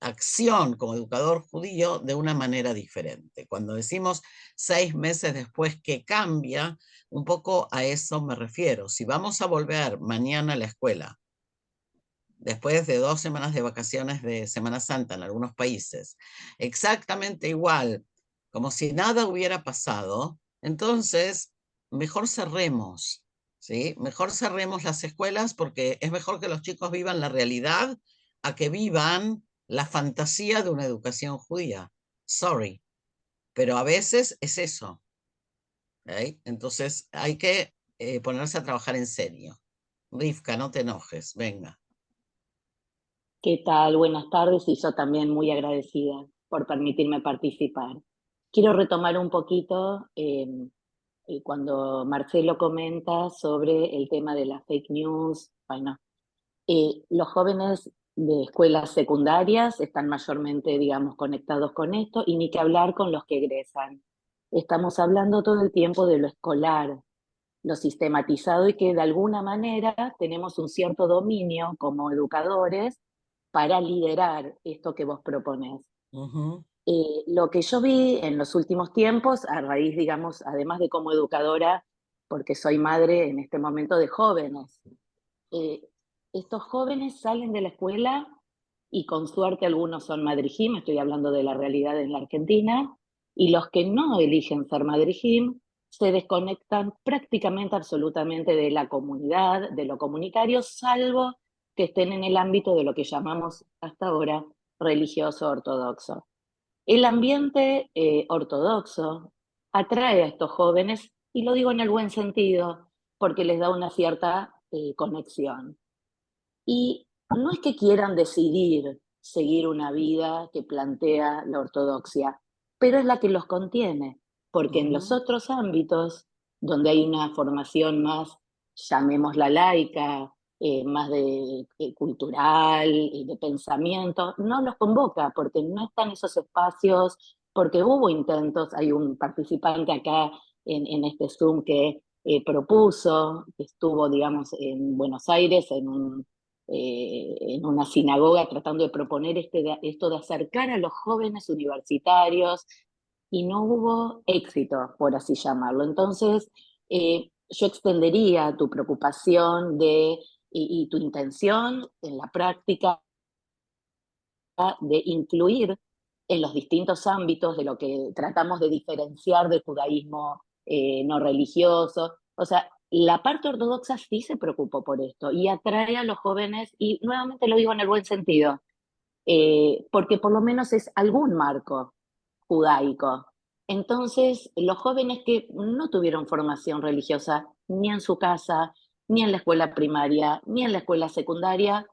acción como educador judío de una manera diferente? Cuando decimos 6 meses después que cambia, un poco a eso me refiero. Si vamos a volver mañana a la escuela, después de 2 semanas de vacaciones de Semana Santa en algunos países, exactamente igual, como si nada hubiera pasado, entonces mejor cerremos, ¿sí? Mejor cerremos las escuelas porque es mejor que los chicos vivan la realidad a que vivan la fantasía de una educación judía. Sorry, pero a veces es eso, ¿okay? Entonces hay que ponerse a trabajar en serio. Rivka, no te enojes, venga. ¿Qué tal? Buenas tardes y yo también muy agradecida por permitirme participar. Quiero retomar un poquito cuando Marcelo comenta sobre el tema de las fake news, bueno, los jóvenes de escuelas secundarias están mayormente, digamos, conectados con esto, y ni que hablar con los que egresan. Estamos hablando todo el tiempo de lo escolar, lo sistematizado, y que de alguna manera tenemos un cierto dominio como educadores para liderar esto que vos proponés. Ujú. Lo que yo vi en los últimos tiempos, a raíz, digamos, además de como educadora, porque soy madre en este momento de jóvenes, eh, estos jóvenes salen de la escuela y con suerte algunos son Madrijim, estoy hablando de la realidad en la Argentina, y los que no eligen ser Madrijim se desconectan prácticamente absolutamente de la comunidad, de lo comunitario, salvo que estén en el ámbito de lo que llamamos hasta ahora religioso ortodoxo. El ambiente ortodoxo atrae a estos jóvenes, y lo digo en el buen sentido, porque les da una cierta conexión. Y no es que quieran decidir seguir una vida que plantea la ortodoxia, pero es la que los contiene, porque en los Ujú. otros ámbitos, donde hay una formación más, llamémosla laica, más de cultural y de pensamiento, no los convoca, porque no están esos espacios, porque hubo intentos. Hay un participante acá en este Zoom que propuso, que estuvo, digamos, en Buenos Aires, en una sinagoga, tratando de proponer esto de acercar a los jóvenes universitarios, y no hubo éxito, por así llamarlo. Entonces, yo extendería tu preocupación y tu intención en la práctica de incluir en los distintos ámbitos de lo que tratamos de diferenciar del judaísmo no religioso. O sea, la parte ortodoxa sí se preocupó por esto y atrae a los jóvenes, y nuevamente lo digo en el buen sentido, porque por lo menos es algún marco judaico. Entonces, los jóvenes que no tuvieron formación religiosa ni en su casa, ni en la escuela primaria, ni en la escuela secundaria,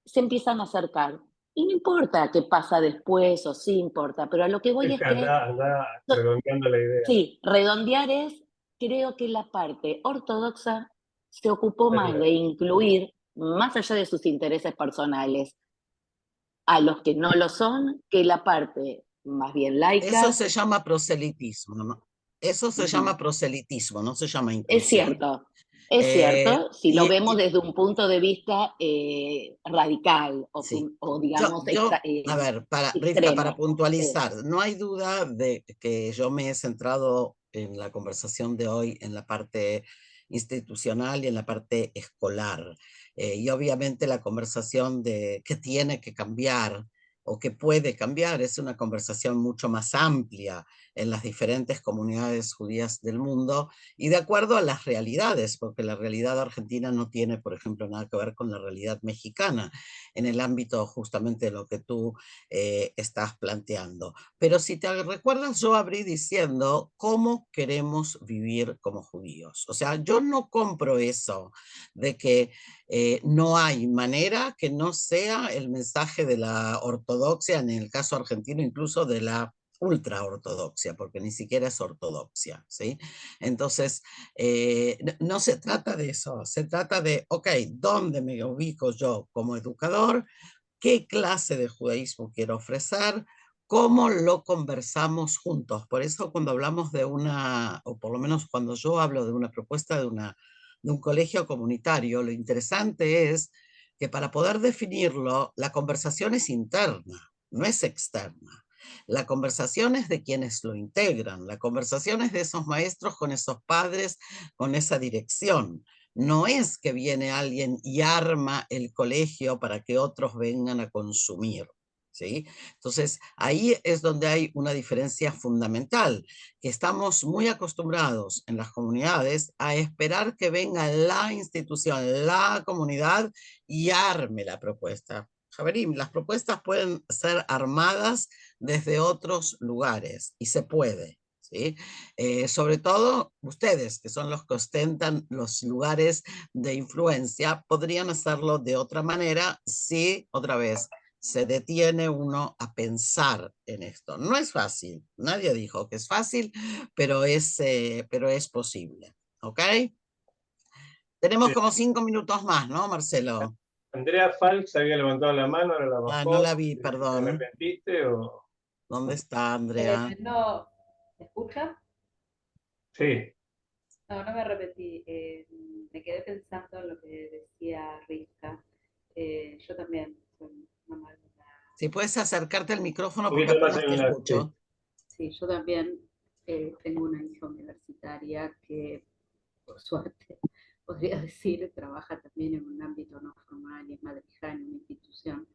se empiezan a acercar. Y no importa qué pasa después, o sí importa, pero a lo que voy Es es que que, anda redondeando la idea. sí, redondear es, creo que la parte ortodoxa se ocupó más de incluir, más allá de sus intereses personales, a los que no lo son, que la parte más bien Eso laica. se llama proselitismo, ¿no? Eso se llama Ujú. proselitismo, no se llama Es inclusión. cierto, si lo Y, vemos desde un punto de vista radical sí, o digamos a ver, Rivka, para extremo. Sí. puntualizar, no hay duda de que yo me he centrado en la conversación de hoy en la parte institucional y en la parte escolar. Y obviamente la conversación de qué tiene que cambiar o qué puede cambiar es una conversación mucho más amplia en las diferentes comunidades judías del mundo y de acuerdo a las realidades, porque la realidad argentina no tiene, por ejemplo, nada que ver con la realidad mexicana en el ámbito justamente de lo que tú estás planteando. Pero si te recuerdas, yo abrí diciendo cómo queremos vivir como judíos. O sea, yo no compro eso de que no hay manera que no sea el mensaje de la ortodoxia, en el caso argentino incluso de la ultraortodoxia, porque ni siquiera es ortodoxia, ¿sí? Entonces, no se trata de eso, se trata de, ok, ¿dónde me ubico yo como educador? ¿Qué clase de judaísmo quiero ofrecer? ¿Cómo lo conversamos juntos? Por eso cuando hablamos de una, o por lo menos cuando yo hablo de una propuesta de un colegio comunitario, lo interesante es que para poder definirlo, la conversación es interna, no es externa. La conversación es de quienes lo integran, la conversación es de esos maestros con esos padres, con esa dirección. No es que viene alguien y arma el colegio para que otros vengan a consumir, ¿sí? Entonces, ahí es donde hay una diferencia fundamental, que estamos muy acostumbrados en las comunidades a esperar que venga la institución, la comunidad y arme la propuesta. Javerín, las propuestas pueden ser armadas desde otros lugares y se puede, ¿sí? Sobre todo ustedes, que son los que ostentan los lugares de influencia, podrían hacerlo de otra manera si, otra vez, se detiene uno a pensar en esto. No es fácil, nadie dijo que es fácil, pero es posible. ¿Ok? Tenemos como 5 minutos más, ¿no, Marcelo? Andrea Falks había levantado la mano, ahora la Ah, no bajó. la vi, ¿Te perdón. arrepentiste o...? ¿Dónde está Andrea? No, ¿me escucha? Sí. No, no me arrepentí. Me quedé pensando en lo que decía Rivka. Yo también soy mamá de una... Si puedes acercarte al micrófono Un porque poquito más apenas en te una... Sí. escucho. Sí, yo también tengo una hija universitaria que, por suerte, podría decir, trabaja también en un ámbito no formal y es madrija en una institución.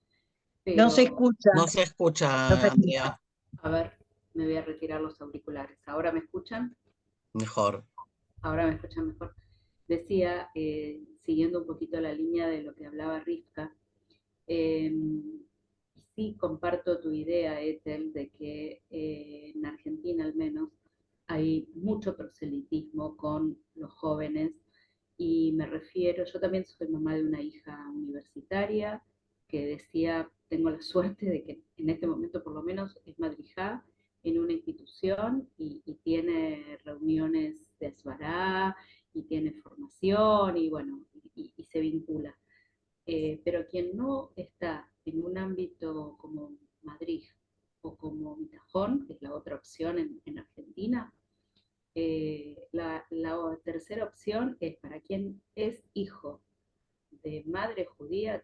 No se Pero, escucha. No se No escucha, se Andrea. a ver, me voy a retirar los auriculares. ¿Ahora me escuchan? Mejor. Ahora me escuchan mejor. Decía, siguiendo un poquito la línea de lo que hablaba Rivka, sí comparto tu idea, Ethel, de que en Argentina al menos hay mucho proselitismo con los jóvenes y me refiero, yo también soy mamá de una hija universitaria que decía, tengo la suerte de que en este momento por lo menos es madrija en una institución y tiene reuniones de Asbará y tiene formación y bueno, y se vincula. Pero quien no está en un ámbito como Madrid o como Mitajón, que es la otra opción en Argentina, la tercera opción es para quien es hijo de madre judía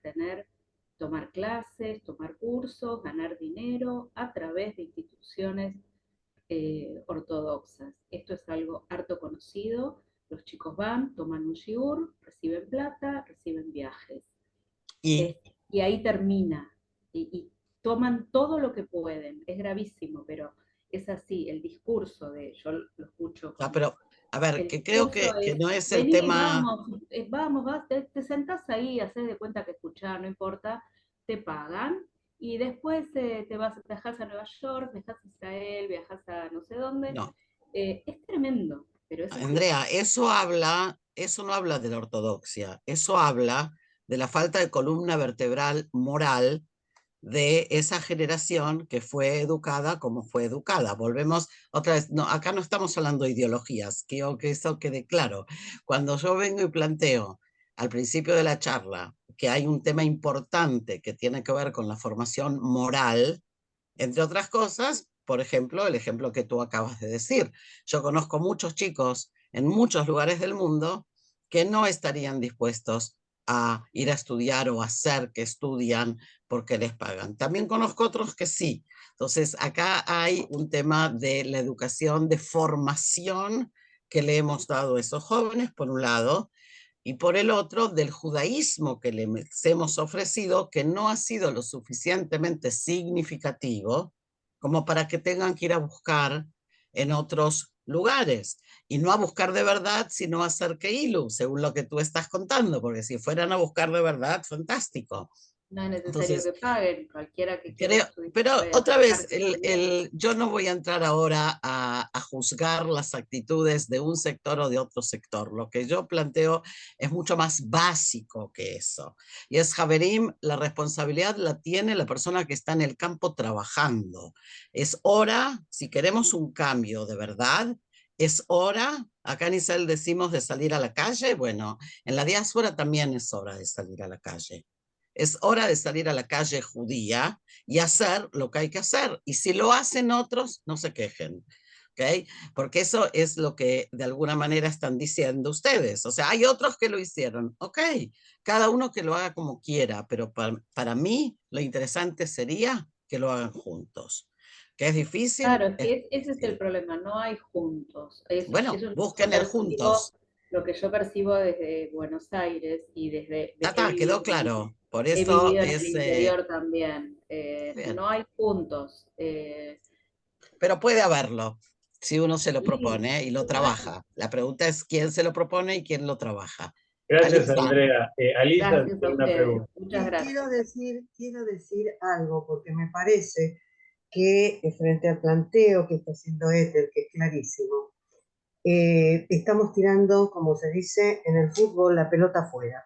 tomar clases, tomar cursos, ganar dinero a través de instituciones ortodoxas. Esto es algo harto conocido. Los chicos van, toman un shiur, reciben plata, reciben viajes. Y, Y ahí termina. Y toman todo lo que pueden. Es gravísimo, pero es así. El discurso yo lo escucho como... pero, a ver, El que creo discurso que es, no es el vení, tema. vamos, te sentás ahí, haces de cuenta que escuchás, no importa, te pagan, y después viajas a Nueva York, viajas a Israel, viajas a no sé dónde. No, Es tremendo, pero es así. Andrea, eso no habla de la ortodoxia, eso habla de la falta de columna vertebral moral de esa generación que fue educada como fue educada. Volvemos otra vez, no, acá no estamos hablando de ideologías, quiero que eso quede claro. Cuando yo vengo y planteo al principio de la charla que hay un tema importante que tiene que ver con la formación moral, entre otras cosas, por ejemplo, el ejemplo que tú acabas de decir. Yo conozco muchos chicos en muchos lugares del mundo que no estarían dispuestos a ir a estudiar o a hacer que estudian porque les pagan. También conozco otros que sí. Entonces, acá hay un tema de la educación, de formación que le hemos dado a esos jóvenes, por un lado, y por el otro, del judaísmo que les hemos ofrecido, que no ha sido lo suficientemente significativo como para que tengan que ir a buscar en otros lugares. Y no a buscar de verdad, sino a hacer keilu, según lo que tú estás contando, porque si fueran a buscar de verdad, fantástico. No es necesario Entonces, que paguen, cualquiera que quiera creo, estudiar pero puede otra arrancar vez, estudiando. yo no voy a entrar ahora a juzgar las actitudes de un sector o de otro sector. Lo que yo planteo es mucho más básico que eso. Y es, Javerim, la responsabilidad la tiene la persona que está en el campo trabajando. Es hora, si queremos un cambio de verdad, es hora, acá en Israel decimos de salir a la calle, bueno, en la diáspora también es hora de salir a la calle. Es hora de salir a la calle judía y hacer lo que hay que hacer. Y si lo hacen otros, no se quejen. ¿Okay? Porque eso es lo que de alguna manera están diciendo ustedes. O sea, hay otros que lo hicieron. Ok, cada uno que lo haga como quiera, pero para mí lo interesante sería que lo hagan juntos. ¿Que es difícil? Claro, es Es que ese es el difícil. problema, no hay juntos. Bueno, Eso es busquen el juntos. lo que yo percibo desde Buenos Aires y Quedó claro. Por he eso vivido en el es interior también. bien. No hay puntos. Pero puede haberlo si uno se lo Y propone y lo claro, trabaja. La pregunta es quién se lo propone y quién lo trabaja. Gracias, Alisa, Andrea. Alisa gracias a tiene una ustedes. pregunta. Muchas gracias. Quiero decir algo, porque me parece que frente al planteo que está haciendo Ethel, que es clarísimo, estamos tirando, como se dice en el fútbol, la pelota afuera.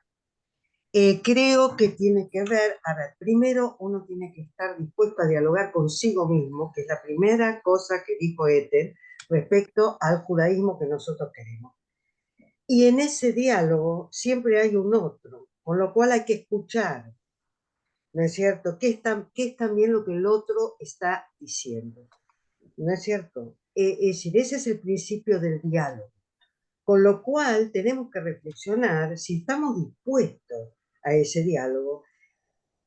Creo que tiene que ver, a ver, primero uno tiene que estar dispuesto a dialogar consigo mismo, que es la primera cosa que dijo Ethel respecto al judaísmo que nosotros queremos. Y en ese diálogo siempre hay un otro, con lo cual hay que escuchar, ¿no es cierto? ¿Qué es también lo que el otro está diciendo? ¿No es cierto? Es decir, ese es el principio del diálogo. Con lo cual tenemos que reflexionar si estamos dispuestos a ese diálogo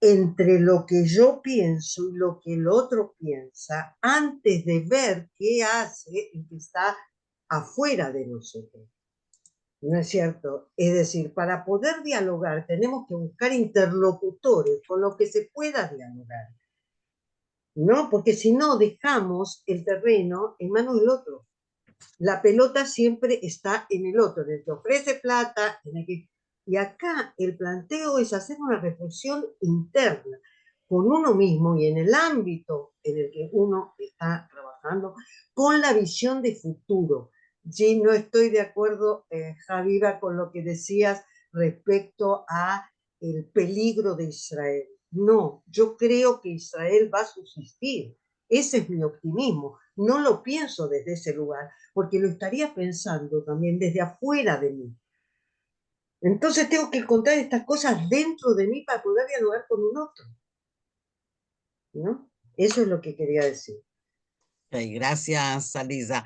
entre lo que yo pienso y lo que el otro piensa antes de ver qué hace el que está afuera de nosotros. ¿No es cierto? Es decir, para poder dialogar tenemos que buscar interlocutores con los que se pueda dialogar, ¿no? Porque si no, dejamos el terreno en manos del otro. La pelota siempre está en el otro, en el que ofrece plata, en el que... Y acá el planteo es hacer una reflexión interna con uno mismo y en el ámbito en el que uno está trabajando, con la visión de futuro. Sí, no estoy de acuerdo, Javiva, con lo que decías respecto a el peligro de Israel. No, yo creo que Israel va a subsistir. Ese es mi optimismo. No lo pienso desde ese lugar, porque lo estaría pensando también desde afuera de mí. Entonces tengo que encontrar estas cosas dentro de mí para poder dialogar con un otro, ¿no? Eso es lo que quería decir. Okay, gracias, Alisa.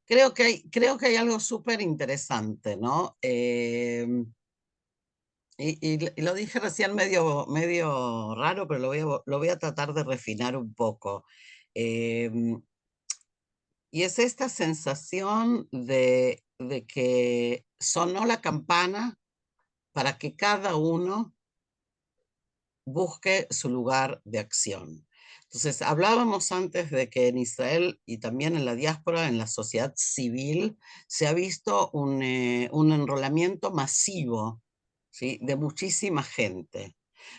Creo que hay algo súper interesante, ¿no? Y lo dije recién medio raro, pero lo voy a tratar de refinar un poco. Y es esta sensación de que sonó la campana para que cada uno busque su lugar de acción. Entonces, hablábamos antes de que en Israel y también en la diáspora, en la sociedad civil, se ha visto un enrolamiento masivo, ¿sí?, de muchísima gente.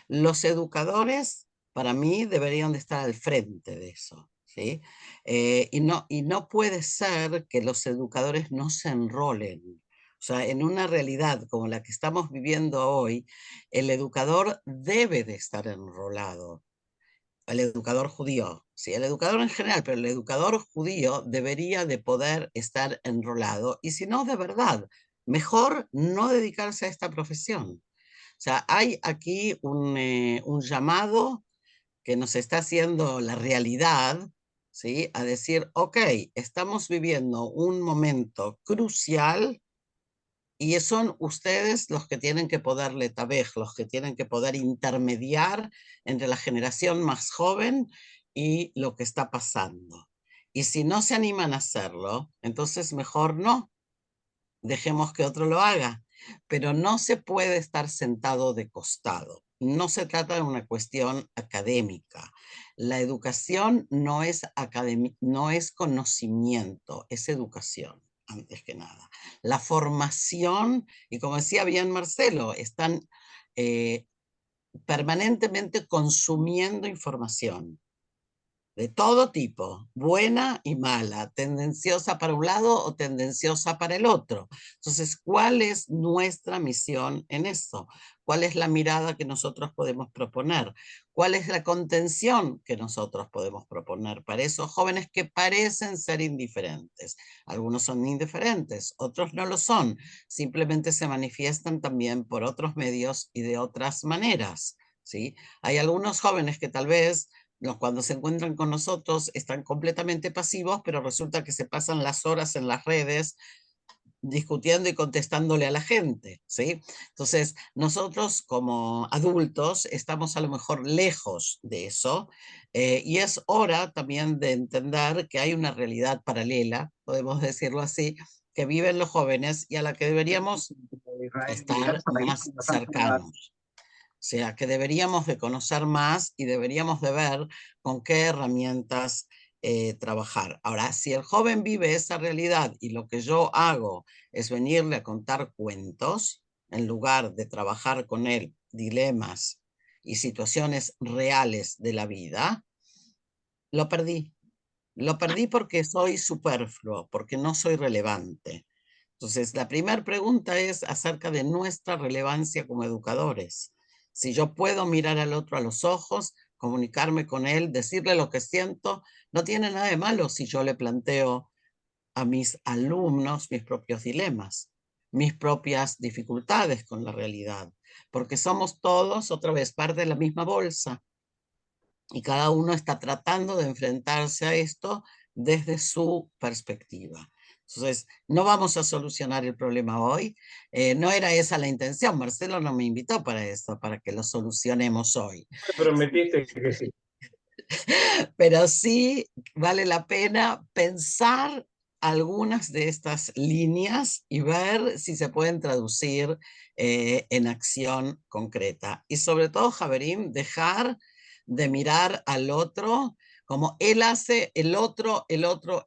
Los educadores, para mí, deberían de estar al frente de eso, ¿sí? Y no puede ser que los educadores no se enrolen. O sea, en una realidad como la que estamos viviendo hoy, el educador debe de estar enrolado, el educador judío, sí, el educador en general, pero el educador judío debería de poder estar enrolado, y si no, de verdad, mejor no dedicarse a esta profesión. O sea, hay aquí un llamado que nos está haciendo la realidad, ¿sí?, a decir, ok, estamos viviendo un momento crucial, y son ustedes los que tienen que poder letabej, los que tienen que poder intermediar entre la generación más joven y lo que está pasando. Y si no se animan a hacerlo, entonces mejor no, dejemos que otro lo haga. Pero no se puede estar sentado de costado. No se trata de una cuestión académica. La educación no es conocimiento, es educación, antes que nada. La formación, y como decía bien Marcelo, están permanentemente consumiendo información de todo tipo, buena y mala, tendenciosa para un lado o tendenciosa para el otro. Entonces, ¿cuál es nuestra misión en eso? ¿Cuál es la mirada que nosotros podemos proponer? ¿Cuál es la contención que nosotros podemos proponer para esos jóvenes que parecen ser indiferentes? Algunos son indiferentes, otros no lo son, simplemente se manifiestan también por otros medios y de otras maneras, ¿sí? Hay algunos jóvenes que tal vez cuando se encuentran con nosotros están completamente pasivos, pero resulta que se pasan las horas en las redes discutiendo y contestándole a la gente, ¿sí? Entonces, nosotros como adultos estamos a lo mejor lejos de eso, y es hora también de entender que hay una realidad paralela, podemos decirlo así, que viven los jóvenes y a la que deberíamos estar más cercanos. O sea, que deberíamos de conocer más y deberíamos de ver con qué herramientas trabajar. Ahora, si el joven vive esa realidad y lo que yo hago es venirle a contar cuentos, en lugar de trabajar con él dilemas y situaciones reales de la vida, lo perdí. Lo perdí porque soy superfluo, porque no soy relevante. Entonces, la primera pregunta es acerca de nuestra relevancia como educadores. Si yo puedo mirar al otro a los ojos, comunicarme con él, decirle lo que siento, no tiene nada de malo si yo le planteo a mis alumnos mis propios dilemas, mis propias dificultades con la realidad, porque somos todos, otra vez, parte de la misma bolsa y cada uno está tratando de enfrentarse a esto desde su perspectiva. Entonces, no vamos a solucionar el problema hoy. No era esa la intención. Marcelo no me invitó para eso, para que lo solucionemos hoy. Me prometiste que sí. Pero sí vale la pena pensar algunas de estas líneas y ver si se pueden traducir en acción concreta. Y sobre todo, Javerín, dejar de mirar al otro como él hace, el otro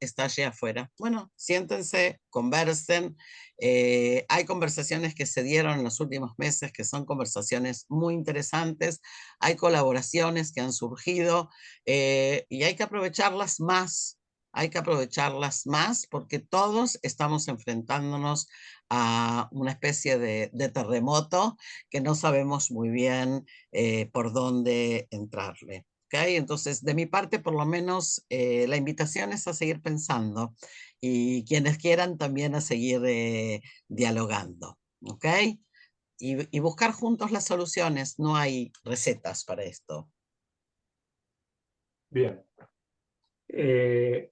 está allá afuera. Bueno, siéntense, conversen. Hay conversaciones que se dieron en los últimos meses que son conversaciones muy interesantes. Hay colaboraciones que han surgido y hay que aprovecharlas más. Hay que aprovecharlas más porque todos estamos enfrentándonos a una especie de terremoto que no sabemos muy bien por dónde entrarle. ¿Okay? Entonces, de mi parte, por lo menos, la invitación es a seguir pensando y quienes quieran también a seguir dialogando. ¿Okay? Y buscar juntos las soluciones. No hay recetas para esto. Bien. Ethel,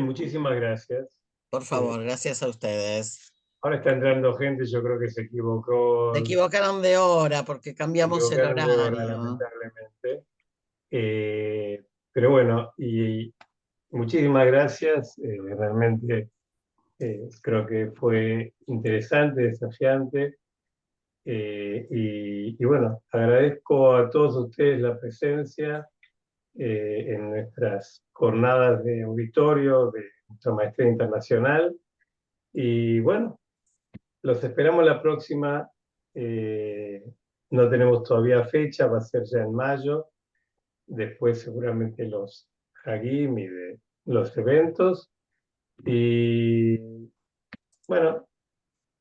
muchísimas gracias. Por favor, gracias a ustedes. Ahora está entrando gente, yo creo que se equivocó. Se equivocaron de hora porque cambiamos el equivocaron de hora, horario. lamentablemente. Pero bueno, y muchísimas gracias. Realmente creo que fue interesante, desafiante. Y bueno, agradezco a todos ustedes la presencia en nuestras jornadas de auditorio de nuestra maestría internacional. Y bueno, los esperamos la próxima. No tenemos todavía fecha, va a ser ya en mayo. Después seguramente los Hagim y de los eventos. Y bueno,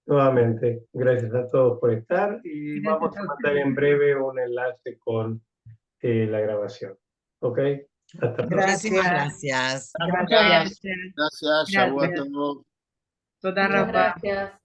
nuevamente, gracias a todos por estar y vamos a mandar en breve un enlace con la grabación. ¿Ok? Hasta pronto. Muchísimas gracias. Gracias. Gracias, Shavuot Tov. Toda Muchas gracias.